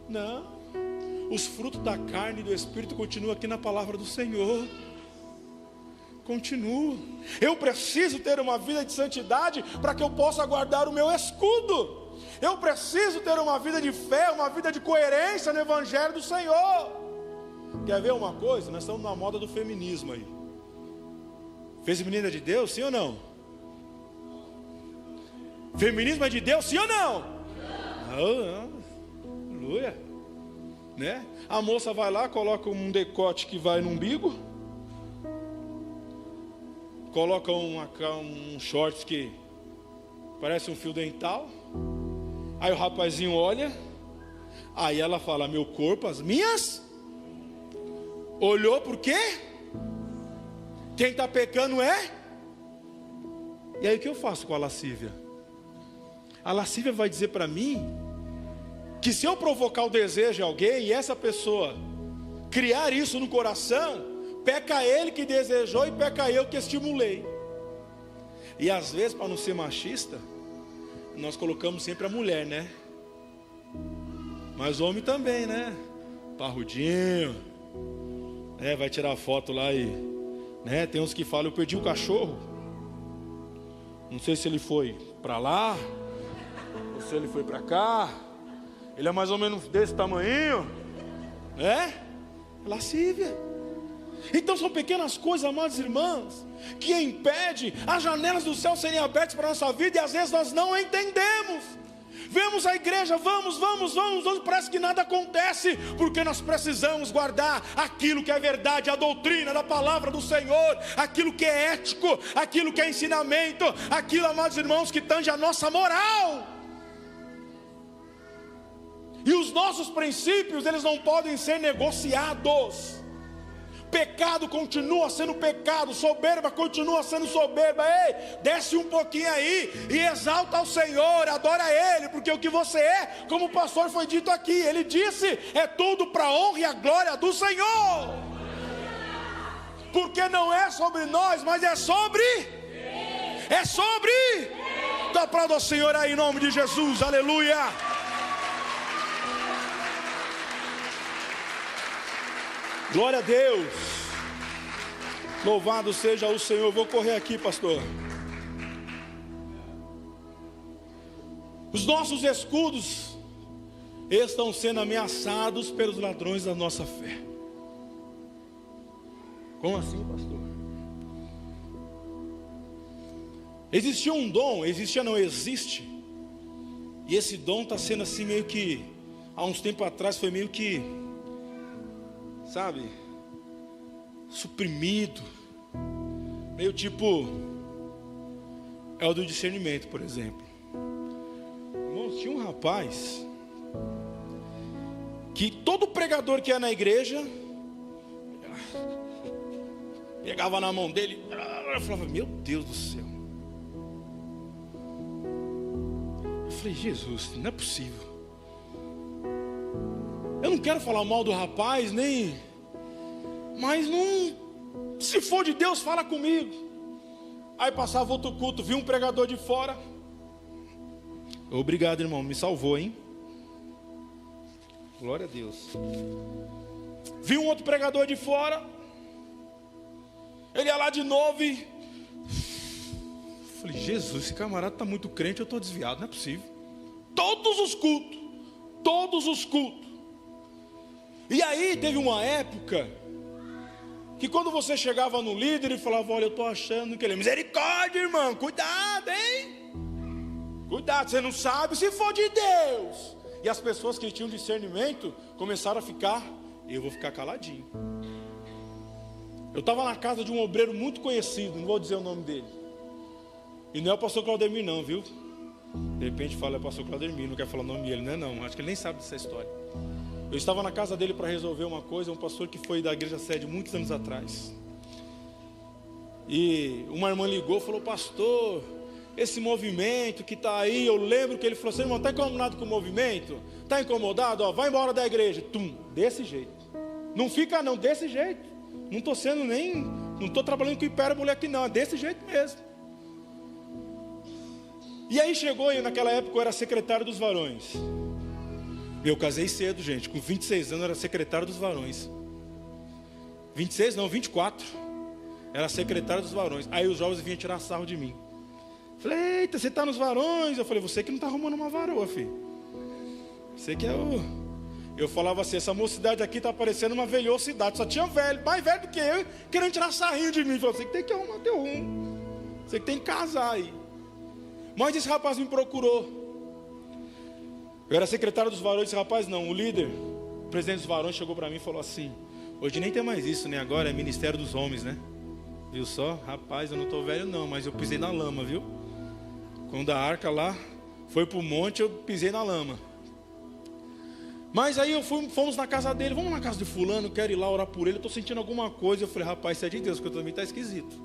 S2: não. Os frutos da carne e do Espírito continuam aqui na palavra do Senhor. Continua. Eu preciso ter uma vida de santidade para que eu possa guardar o meu escudo. Eu preciso ter uma vida de fé, uma vida de coerência no Evangelho do Senhor. Quer ver uma coisa? Nós estamos na moda do feminismo aí. Feminismo é de Deus, sim ou não? Feminismo é de Deus, sim ou não? Não. Aleluia. Né? A moça vai lá, coloca um decote que vai no umbigo, coloca um shorts que parece um fio dental. Aí o rapazinho olha, aí ela fala, meu corpo, as minhas. Olhou por quê? Quem está pecando é? E aí o que eu faço com a lascívia? A lascívia vai dizer para mim que se eu provocar o desejo de alguém e essa pessoa criar isso no coração, peca ele que desejou e peca eu que estimulei. E às vezes, para não ser machista, nós colocamos sempre a mulher, né? Mas o homem também, né? Parrudinho, né? Vai tirar foto lá e, né? Tem uns que falam, eu perdi o cachorro. Não sei se ele foi para lá, ou se ele foi para cá. Ele é mais ou menos desse tamanho, né? É lascívia. Então são pequenas coisas, amados irmãos, que impedem as janelas do céu serem abertas para a nossa vida, e às vezes nós não entendemos. Vemos a igreja, vamos, parece que nada acontece, porque nós precisamos guardar aquilo que é verdade, a doutrina da palavra do Senhor, aquilo que é ético, aquilo que é ensinamento, aquilo, amados irmãos, que tange a nossa moral. E os nossos princípios, eles não podem ser negociados. Pecado continua sendo pecado, soberba continua sendo soberba. Ei, desce um pouquinho aí e exalta ao Senhor, adora a Ele, porque o que você é, como o pastor foi dito aqui, ele disse, é tudo para a honra e a glória do Senhor. Porque não é sobre nós, mas é sobre. Então aplauda ao Senhor aí em nome de Jesus, aleluia. Glória a Deus. Louvado seja o Senhor. Eu vou correr aqui, pastor. Os nossos escudos estão sendo ameaçados pelos ladrões da nossa fé. Como assim, pastor? Existia um dom, existe. E esse dom está sendo assim meio que, há uns tempos atrás foi meio que, sabe, suprimido, meio tipo, é o do discernimento, por exemplo. Irmãos, tinha um rapaz, que todo pregador que ia na igreja, pegava na mão dele, eu falava, meu Deus do céu. Eu falei, Jesus, não é possível. Eu não quero falar mal do rapaz, mas não, se for de Deus, fala comigo. Aí passava outro culto, vi um pregador de fora. Obrigado, irmão, me salvou, hein? Glória a Deus. Vi um outro pregador de fora. Ele ia lá de novo e falei, Jesus, esse camarada está muito crente, eu estou desviado, não é possível. Todos os cultos. E aí teve uma época que quando você chegava no líder e falava, olha, eu estou achando que ele é misericórdia, irmão, cuidado, hein? Cuidado, você não sabe se for de Deus. E as pessoas que tinham discernimento começaram a ficar, eu vou ficar caladinho. Eu estava na casa de um obreiro muito conhecido, não vou dizer o nome dele. E não é o pastor Claudemir não, viu? De repente fala, é o pastor Claudemir, não quer falar o nome dele, não, acho que ele nem sabe dessa história. Eu estava na casa dele para resolver uma coisa, um pastor que foi da igreja sede muitos anos atrás. E uma irmã ligou e falou, pastor, esse movimento que está aí, eu lembro que ele falou assim, irmão, está incomodado com o movimento? Está incomodado? Ó, vai embora da igreja. Desse jeito. Não fica não, desse jeito. Não estou sendo não estou trabalhando com hipérbole aqui não, é desse jeito mesmo. E aí chegou, e naquela época eu era secretário dos varões. Eu casei cedo, gente, com 26 anos eu era secretário dos varões. 26 não, 24. Era secretário dos varões. Aí os jovens vinham tirar sarro de mim. Falei, eita, você está nos varões? Eu falei, você que não está arrumando uma varoa, filho. Você que é o... Eu falava assim, essa mocidade aqui está parecendo uma velhocidade. Só tinha velho, mais velho do que eu, querendo tirar sarrinho de mim. Eu falei, você que tem que arrumar teu rumo. Você que tem que casar aí. Mas esse rapaz me procurou. Eu era secretário dos varões, esse rapaz não, o líder, o presidente dos varões chegou para mim e falou assim, hoje nem tem mais isso, né? Agora é Ministério dos Homens, né? Viu só? Rapaz, eu não estou velho não, mas eu pisei na lama, viu? Quando a arca lá foi para o monte, eu pisei na lama. Mas aí fomos na casa dele, vamos na casa de fulano, eu quero ir lá orar por ele, eu estou sentindo alguma coisa. Eu falei, rapaz, isso é de Deus, porque eu também está esquisito.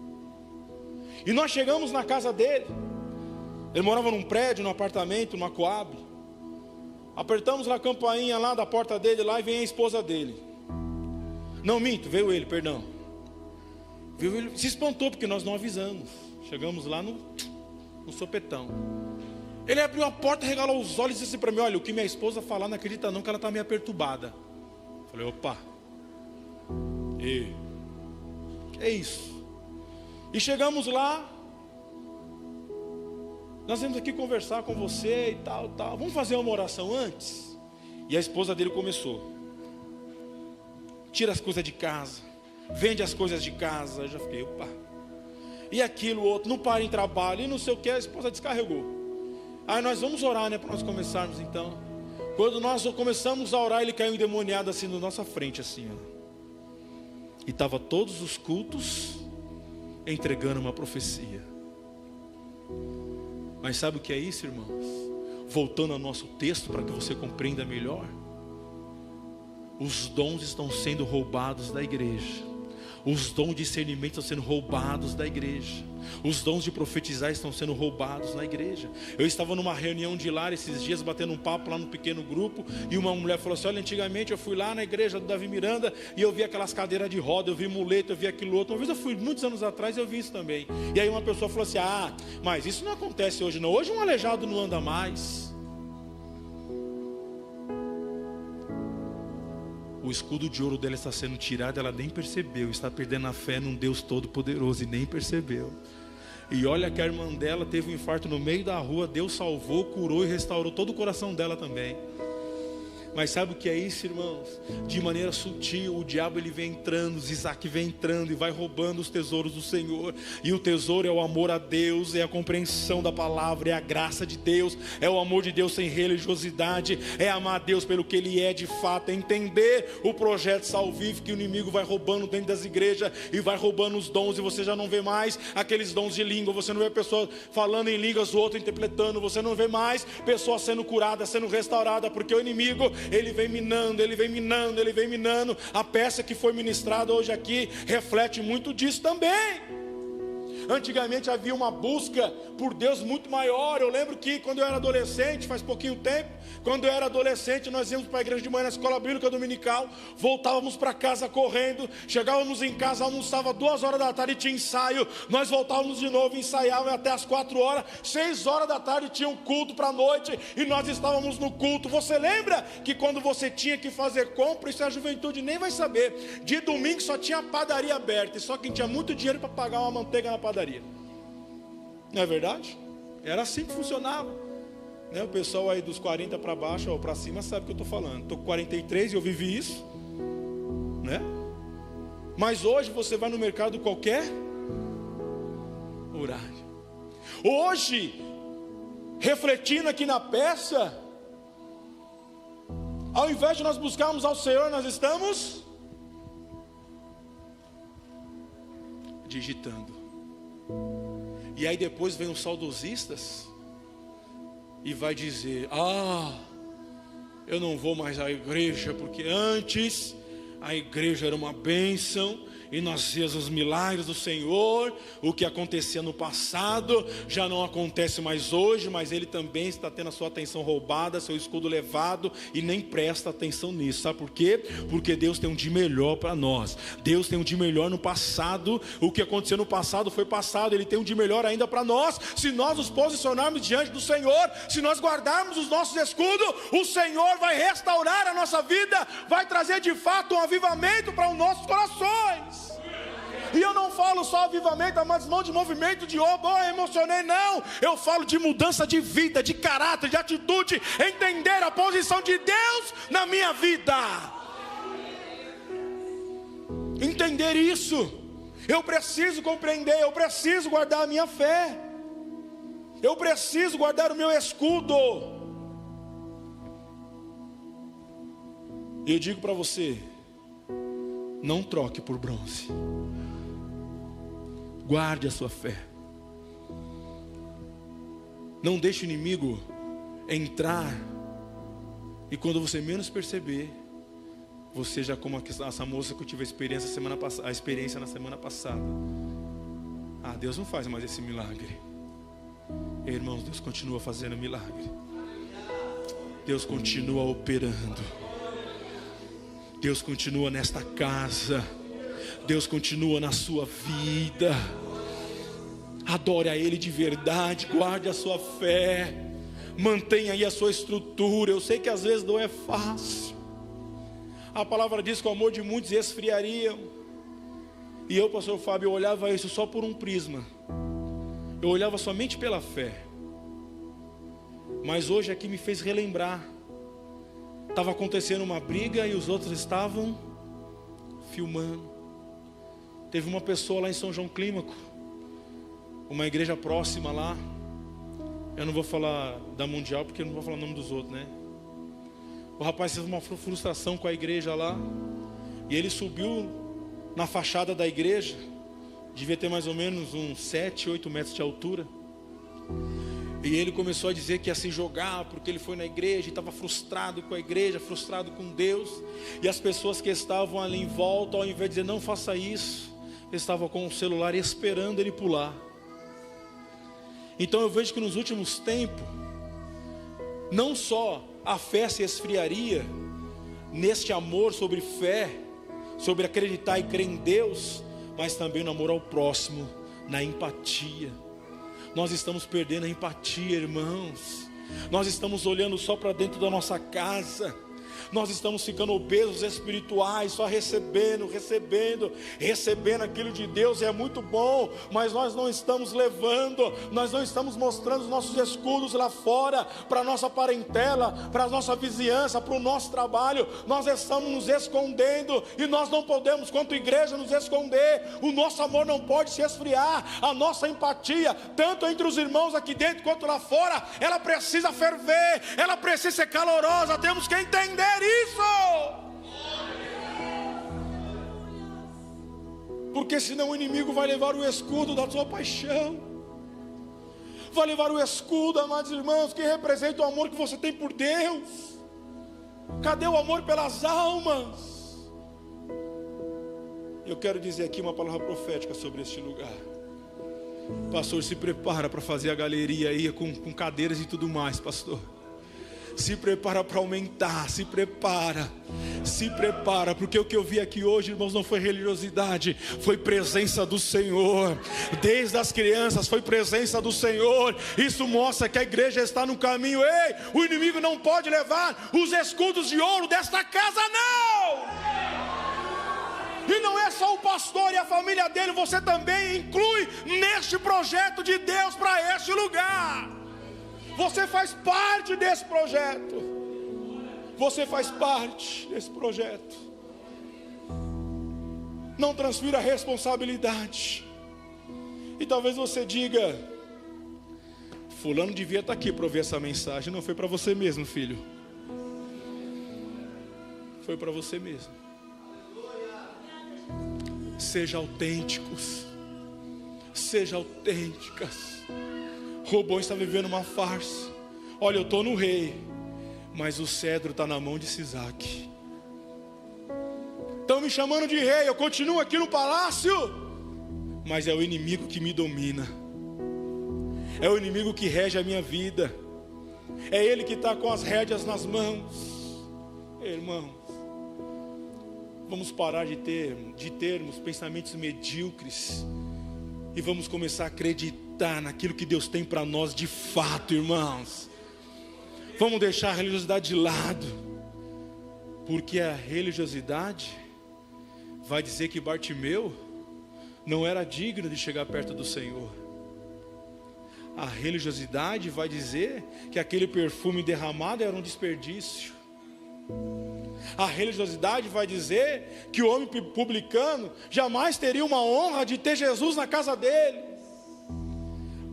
S2: E nós chegamos na casa dele, ele morava num prédio, num apartamento, numa Coab. Apertamos a campainha lá da porta dele lá e vem a esposa dele. Não, minto, veio ele, perdão. Viu, ele se espantou porque nós não avisamos. Chegamos lá no sopetão. Ele abriu a porta, regalou os olhos e disse para mim, olha, o que minha esposa falar não acredita não, que ela está meio perturbada. Falei, opa. E é isso. E chegamos lá. Nós viemos aqui conversar com você e tal. Vamos fazer uma oração antes? E a esposa dele começou. tira as coisas de casa, vende as coisas de casa. Eu já fiquei, opa. E aquilo, outro, não para em trabalho, e não sei o que, a esposa descarregou. Aí nós vamos orar, né, para nós começarmos então. Quando nós começamos a orar, ele caiu endemoniado assim na nossa frente, assim, ó. E estava todos os cultos entregando uma profecia. Mas sabe o que é isso, irmãos? Voltando ao nosso texto para que você compreenda melhor. Os dons estão sendo roubados da igreja. Os dons de discernimento estão sendo roubados da igreja. Os dons de profetizar estão sendo roubados na igreja. Eu estava numa reunião de lar esses dias, batendo um papo lá no pequeno grupo, e uma mulher falou assim: olha, antigamente eu fui lá na igreja do Davi Miranda, e eu vi aquelas cadeiras de roda, eu vi muleta, eu vi aquilo outro. Uma vez eu fui, muitos anos atrás, eu vi isso também. E aí uma pessoa falou assim: ah, mas isso não acontece hoje não. Hoje um aleijado não anda mais. O escudo de ouro dela está sendo tirado, ela nem percebeu. Está perdendo a fé num Deus todo-poderoso e nem percebeu. E olha que a irmã dela teve um infarto no meio da rua. Deus salvou, curou e restaurou todo o coração dela também. Mas sabe o que é isso, irmãos? De maneira sutil, o diabo ele vem entrando, Isaac vem entrando e vai roubando os tesouros do Senhor. E o tesouro é o amor a Deus, é a compreensão da palavra, é a graça de Deus, é o amor de Deus sem religiosidade, é amar a Deus pelo que Ele é de fato, é entender o projeto salvífico que o inimigo vai roubando dentro das igrejas e vai roubando os dons, e você já não vê mais aqueles dons de língua, você não vê pessoas falando em línguas, o outro interpretando, você não vê mais pessoas sendo curadas, sendo restauradas, porque o inimigo ele vem minando, ele vem minando, ele vem minando. A peça que foi ministrada hoje aqui reflete muito disso também. Antigamente havia uma busca por Deus muito maior. Eu lembro que quando eu era adolescente, faz pouquinho tempo, quando eu era adolescente, nós íamos para a igreja de manhã na escola bíblica dominical, voltávamos para casa correndo, chegávamos em casa, almoçava 2 horas da tarde, tinha ensaio, nós voltávamos de novo, ensaiávamos até as 4 horas, 6 horas da tarde tinha um culto para a noite, e nós estávamos no culto. Você lembra que quando você tinha que fazer compra, isso a juventude nem vai saber, de domingo só tinha a padaria aberta, e só quem tinha muito dinheiro para pagar uma manteiga na padaria. Não é verdade? Era assim que funcionava, né? O pessoal aí dos 40 para baixo ou para cima sabe o que eu estou falando. Estou com 43 e eu vivi isso, né? Mas hoje você vai no mercado qualquer horário. Hoje, refletindo aqui na peça, ao invés de nós buscarmos ao Senhor, nós estamos digitando. E aí depois vem os saudosistas e vai dizer: ah, eu não vou mais à igreja, porque antes a igreja era uma bênção, e nós víamos os milagres do Senhor. O que acontecia no passado já não acontece mais hoje, mas ele também está tendo a sua atenção roubada, seu escudo levado, e nem presta atenção nisso. Sabe por quê? Porque Deus tem um de melhor para nós. Deus tem um de melhor no passado. O que aconteceu no passado foi passado, Ele tem um de melhor ainda para nós. Se nós nos posicionarmos diante do Senhor, se nós guardarmos os nossos escudos, o Senhor vai restaurar a nossa vida, vai trazer de fato um avivamento para os nossos corações. E eu não falo só avivamento, mas não de movimento de emocionei, não. Eu falo de mudança de vida, de caráter, de atitude, entender a posição de Deus na minha vida. Entender isso. Eu preciso compreender, eu preciso guardar a minha fé. Eu preciso guardar o meu escudo. E eu digo para você, não troque por bronze. Guarde a sua fé. Não deixe o inimigo entrar, e quando você menos perceber, você já, como essa moça que eu tive a experiência na semana passada. Ah, Deus não faz mais esse milagre. Irmãos, Deus continua fazendo milagre. Deus continua operando. Deus continua nesta casa. Deus continua na sua vida. Adore a Ele de verdade. Guarde a sua fé. Mantenha aí a sua estrutura. Eu sei que às vezes não é fácil. A palavra diz que o amor de muitos esfriaria. E eu, pastor Fábio, eu olhava isso só por um prisma. Eu olhava somente pela fé. Mas hoje aqui me fez relembrar. Estava acontecendo uma briga e os outros estavam filmando. Teve uma pessoa lá em São João Clímaco, uma igreja próxima lá. Eu não vou falar da Mundial, porque eu não vou falar o nome dos outros, né? O rapaz teve uma frustração com a igreja lá. E ele subiu na fachada da igreja. Devia ter mais ou menos uns 7, 8 metros de altura. E ele começou a dizer que ia se jogar, porque ele foi na igreja e estava frustrado com a igreja, frustrado com Deus. E as pessoas que estavam ali em volta, ao invés de dizer não faça isso, estavam com o celular esperando ele pular. Então eu vejo que nos últimos tempos, não só a fé se esfriaria neste amor sobre fé, sobre acreditar e crer em Deus, mas também no amor ao próximo, na empatia. Nós estamos perdendo a empatia, irmãos. Nós estamos olhando só para dentro da nossa casa. Nós estamos ficando obesos espirituais, só recebendo aquilo de Deus. É muito bom, mas nós não estamos levando, nós não estamos mostrando os nossos escudos lá fora, para a nossa parentela, para a nossa vizinhança, para o nosso trabalho. Nós estamos nos escondendo, e nós não podemos, quanto igreja, nos esconder. O nosso amor não pode se esfriar, a nossa empatia, tanto entre os irmãos aqui dentro quanto lá fora, ela precisa ferver, ela precisa ser calorosa. Temos que entender isso, porque senão o inimigo vai levar o escudo da sua paixão, vai levar o escudo, amados irmãos, que representa o amor que você tem por Deus. Cadê o amor pelas almas? Eu quero dizer aqui uma palavra profética sobre este lugar. Pastor, se prepara para fazer a galeria aí com cadeiras e tudo mais, pastor. Se prepara para aumentar, se prepara, porque o que eu vi aqui hoje, irmãos, não foi religiosidade, foi presença do Senhor. Desde as crianças foi presença do Senhor. Isso mostra que a igreja está no caminho. Ei, o inimigo não pode levar os escudos de ouro desta casa, não. E não é só o pastor e a família dele, você também inclui neste projeto de Deus para este lugar. Você faz parte desse projeto. Você faz parte desse projeto. Não transfira a responsabilidade. E talvez você diga: fulano devia estar aqui para ouvir essa mensagem. Não foi para você mesmo, filho. Foi para você mesmo. Seja autênticos. Seja autênticas. Robão está vivendo uma farsa. Olha, eu estou no rei, mas o cedro está na mão de Sisaque. Estão me chamando de rei, eu continuo aqui no palácio, mas é o inimigo que me domina. É o inimigo que rege a minha vida. É ele que está com as rédeas nas mãos. Irmãos, vamos parar de termos pensamentos medíocres e vamos começar a acreditar naquilo que Deus tem para nós de fato, irmãos. Vamos deixar a religiosidade de lado, porque a religiosidade vai dizer que Bartimeu não era digno de chegar perto do Senhor. A religiosidade vai dizer que aquele perfume derramado era um desperdício. A religiosidade vai dizer que o homem publicano jamais teria uma honra de ter Jesus na casa dele.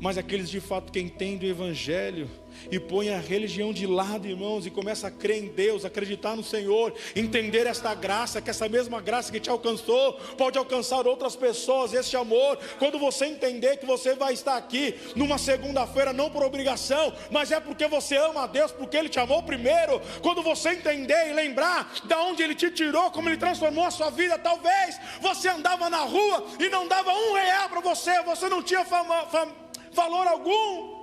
S2: Mas aqueles de fato que entendem o Evangelho e põem a religião de lado, irmãos, e começam a crer em Deus, acreditar no Senhor, entender esta graça, que essa mesma graça que te alcançou pode alcançar outras pessoas. Este amor, quando você entender que você vai estar aqui numa segunda-feira, não por obrigação, mas é porque você ama a Deus, porque Ele te amou primeiro. Quando você entender e lembrar de onde Ele te tirou, como Ele transformou a sua vida, talvez você andava na rua e não dava R$1 para você não tinha valor algum.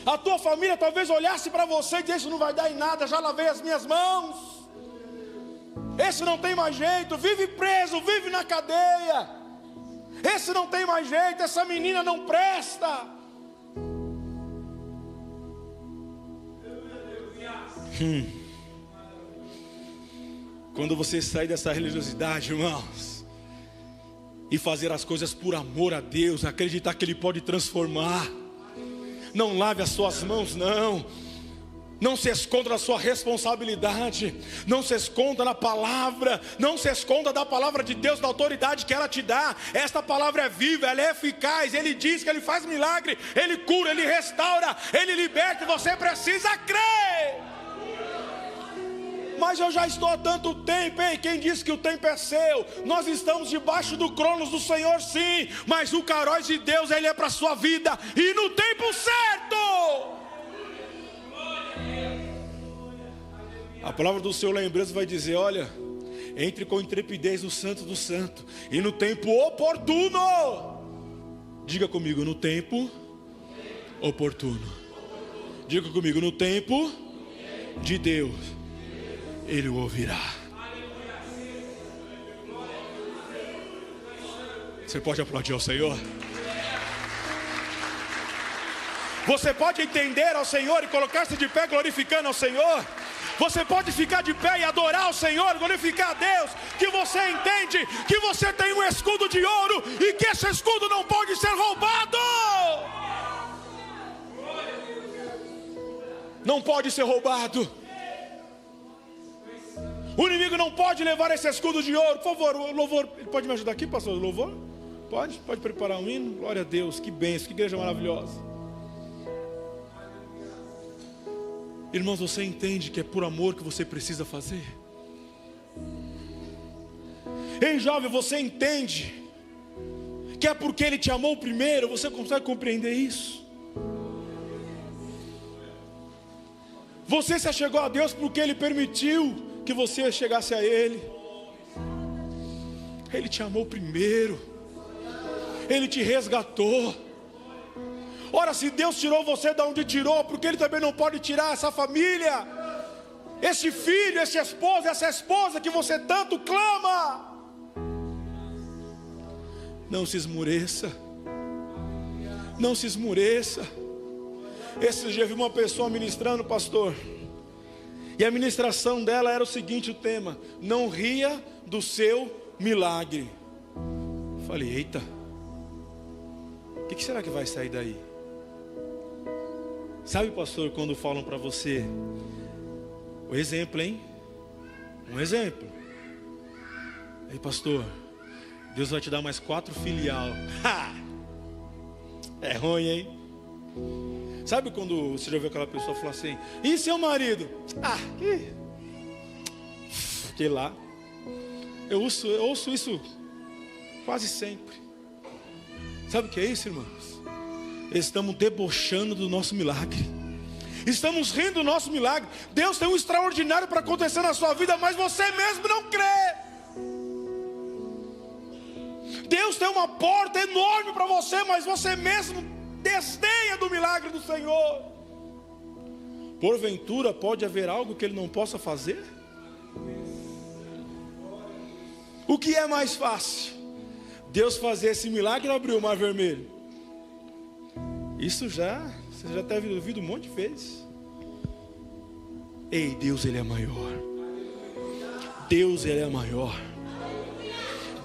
S2: A tua família talvez olhasse para você e disse: isso não vai dar em nada, já lavei as minhas mãos, esse não tem mais jeito, vive preso, vive na cadeia, esse não tem mais jeito, essa menina não presta. Quando você sair dessa religiosidade, irmãos, e fazer as coisas por amor a Deus, acreditar que Ele pode transformar, não lave as suas mãos, não. Não se esconda da sua responsabilidade, não se esconda na palavra, não se esconda da palavra de Deus, da autoridade que ela te dá. Esta palavra é viva, ela é eficaz. Ele diz que Ele faz milagre, Ele cura, Ele restaura, Ele liberta, e você precisa crer. Mas eu já estou há tanto tempo, hein? Quem disse que o tempo é seu? Nós estamos debaixo do cronos do Senhor, sim, mas o Kairos de Deus, Ele é para a sua vida, e no tempo certo. A palavra do Senhor lá em Hebreus vai dizer: olha, entre com intrepidez no Santo do Santo, e no tempo oportuno. Diga comigo: no tempo oportuno. Diga comigo: no tempo de Deus, Ele o ouvirá. Você pode aplaudir ao Senhor? Você pode entender ao Senhor e colocar-se de pé glorificando ao Senhor? Você pode ficar de pé e adorar ao Senhor, glorificar a Deus, que você entende que você tem um escudo de ouro e que esse escudo não pode ser roubado. Não pode ser roubado. O inimigo não pode levar esse escudo de ouro. Por favor, o louvor, pode me ajudar aqui, pastor? O louvor? Pode preparar um hino? Glória a Deus, que bênção, que igreja maravilhosa. Irmãos, você entende que é por amor que você precisa fazer? Ei, jovem, você entende que é porque Ele te amou primeiro? Você consegue compreender isso? Você se achegou a Deus porque Ele permitiu que você chegasse a Ele. Ele te amou primeiro, Ele te resgatou. Ora, se Deus tirou você de onde tirou, porque Ele também não pode tirar essa família, esse filho, esse esposo, essa esposa que você tanto clama. Não se esmoreça, não se esmoreça. Esse dia eu vi uma pessoa ministrando, pastor, e a ministração dela era o seguinte, o tema: não ria do seu milagre. Eu falei: eita, o que será que vai sair daí? Sabe, pastor, quando falam para você, o exemplo, hein? Um exemplo. Aí, pastor, Deus vai te dar mais 4 filial. É ruim, hein? Sabe quando você já ouviu aquela pessoa falar assim: e seu marido? Que lá. Eu ouço isso quase sempre. Sabe o que é isso, irmãos? Estamos debochando do nosso milagre, estamos rindo do nosso milagre. Deus tem um extraordinário para acontecer na sua vida, mas você mesmo não crê. Deus tem uma porta enorme para você, mas você mesmo desdenha do milagre do Senhor. Porventura pode haver algo que Ele não possa fazer? O que é mais fácil? Deus fazer esse milagre ou abrir o mar vermelho? Isso você já deve ouvido um monte de vezes. Ei, Deus, Ele é maior. Deus, Ele é maior.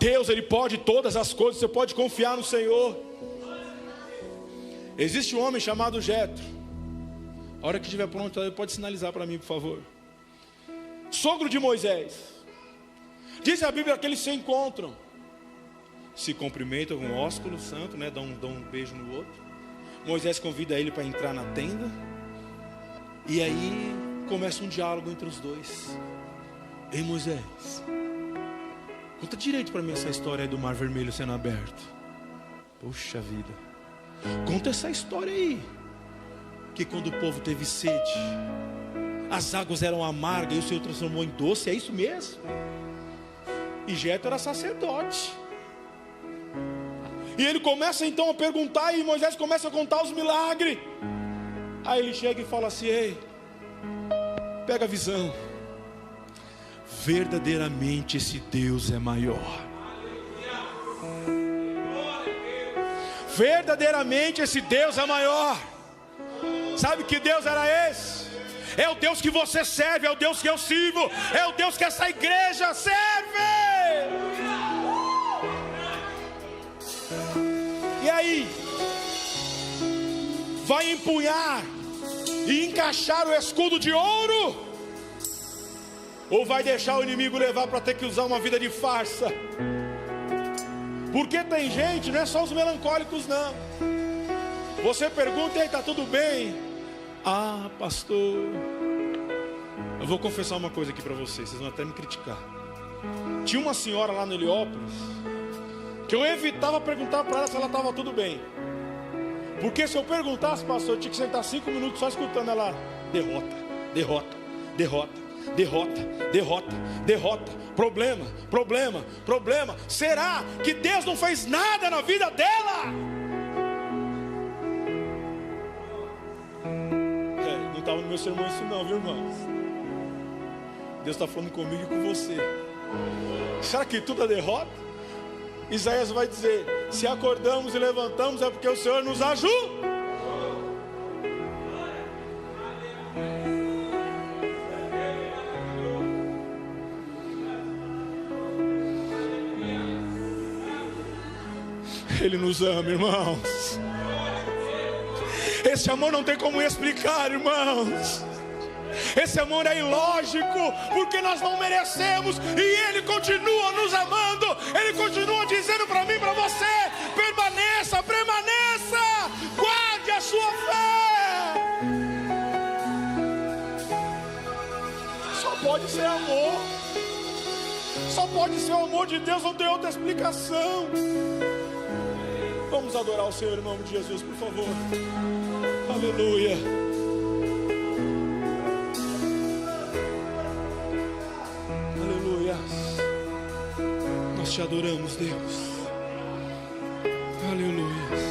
S2: Deus, Ele pode todas as coisas. Você pode confiar no Senhor. Existe um homem chamado Jetro. A hora que estiver pronto, ele pode sinalizar para mim, por favor. Sogro de Moisés. Diz a Bíblia que eles se encontram, se cumprimentam com um ósculo santo, né? Dão um beijo no outro. Moisés convida ele para entrar na tenda. E aí começa um diálogo entre os dois. Ei, Moisés, conta direito para mim essa história aí do mar vermelho sendo aberto. Poxa vida, conta essa história aí, que quando o povo teve sede, as águas eram amargas e o Senhor transformou em doce. É isso mesmo? E Jetro era sacerdote. E ele começa então a perguntar, e Moisés começa a contar os milagres. Aí ele chega e fala assim: ei, pega a visão. Verdadeiramente esse Deus é maior. Verdadeiramente esse Deus é maior. Sabe que Deus era esse? É o Deus que você serve, é o Deus que eu sirvo, é o Deus que essa igreja serve. E aí, vai empunhar e encaixar o escudo de ouro? Ou vai deixar o inimigo levar para ter que usar uma vida de farsa? Porque tem gente, não é só os melancólicos não. Você pergunta, ei, está tudo bem? Ah, pastor, eu vou confessar uma coisa aqui para vocês vão até me criticar. Tinha uma senhora lá no Heliópolis que eu evitava perguntar para ela se ela estava tudo bem. Porque se eu perguntasse, pastor, eu tinha que sentar 5 minutos só escutando ela. Derrota, derrota, derrota, derrota, derrota, derrota, problema, problema, problema. Será que Deus não fez nada na vida dela? Não estava no meu sermão isso não, viu, irmãos? Deus está falando comigo e com você. Será que tudo é derrota? Isaías vai dizer: se acordamos e levantamos é porque o Senhor nos ajuda. Ele nos ama, irmãos. Esse amor não tem como explicar, irmãos. Esse amor é ilógico, porque nós não merecemos, e Ele continua nos amando. Ele continua dizendo para mim e para você: permaneça, permaneça, guarde a sua fé. Só pode ser amor. Só pode ser o amor de Deus, não tem outra explicação. Vamos adorar o Senhor em nome de Jesus, por favor. Aleluia. Aleluia. Nós te adoramos, Deus. Aleluia.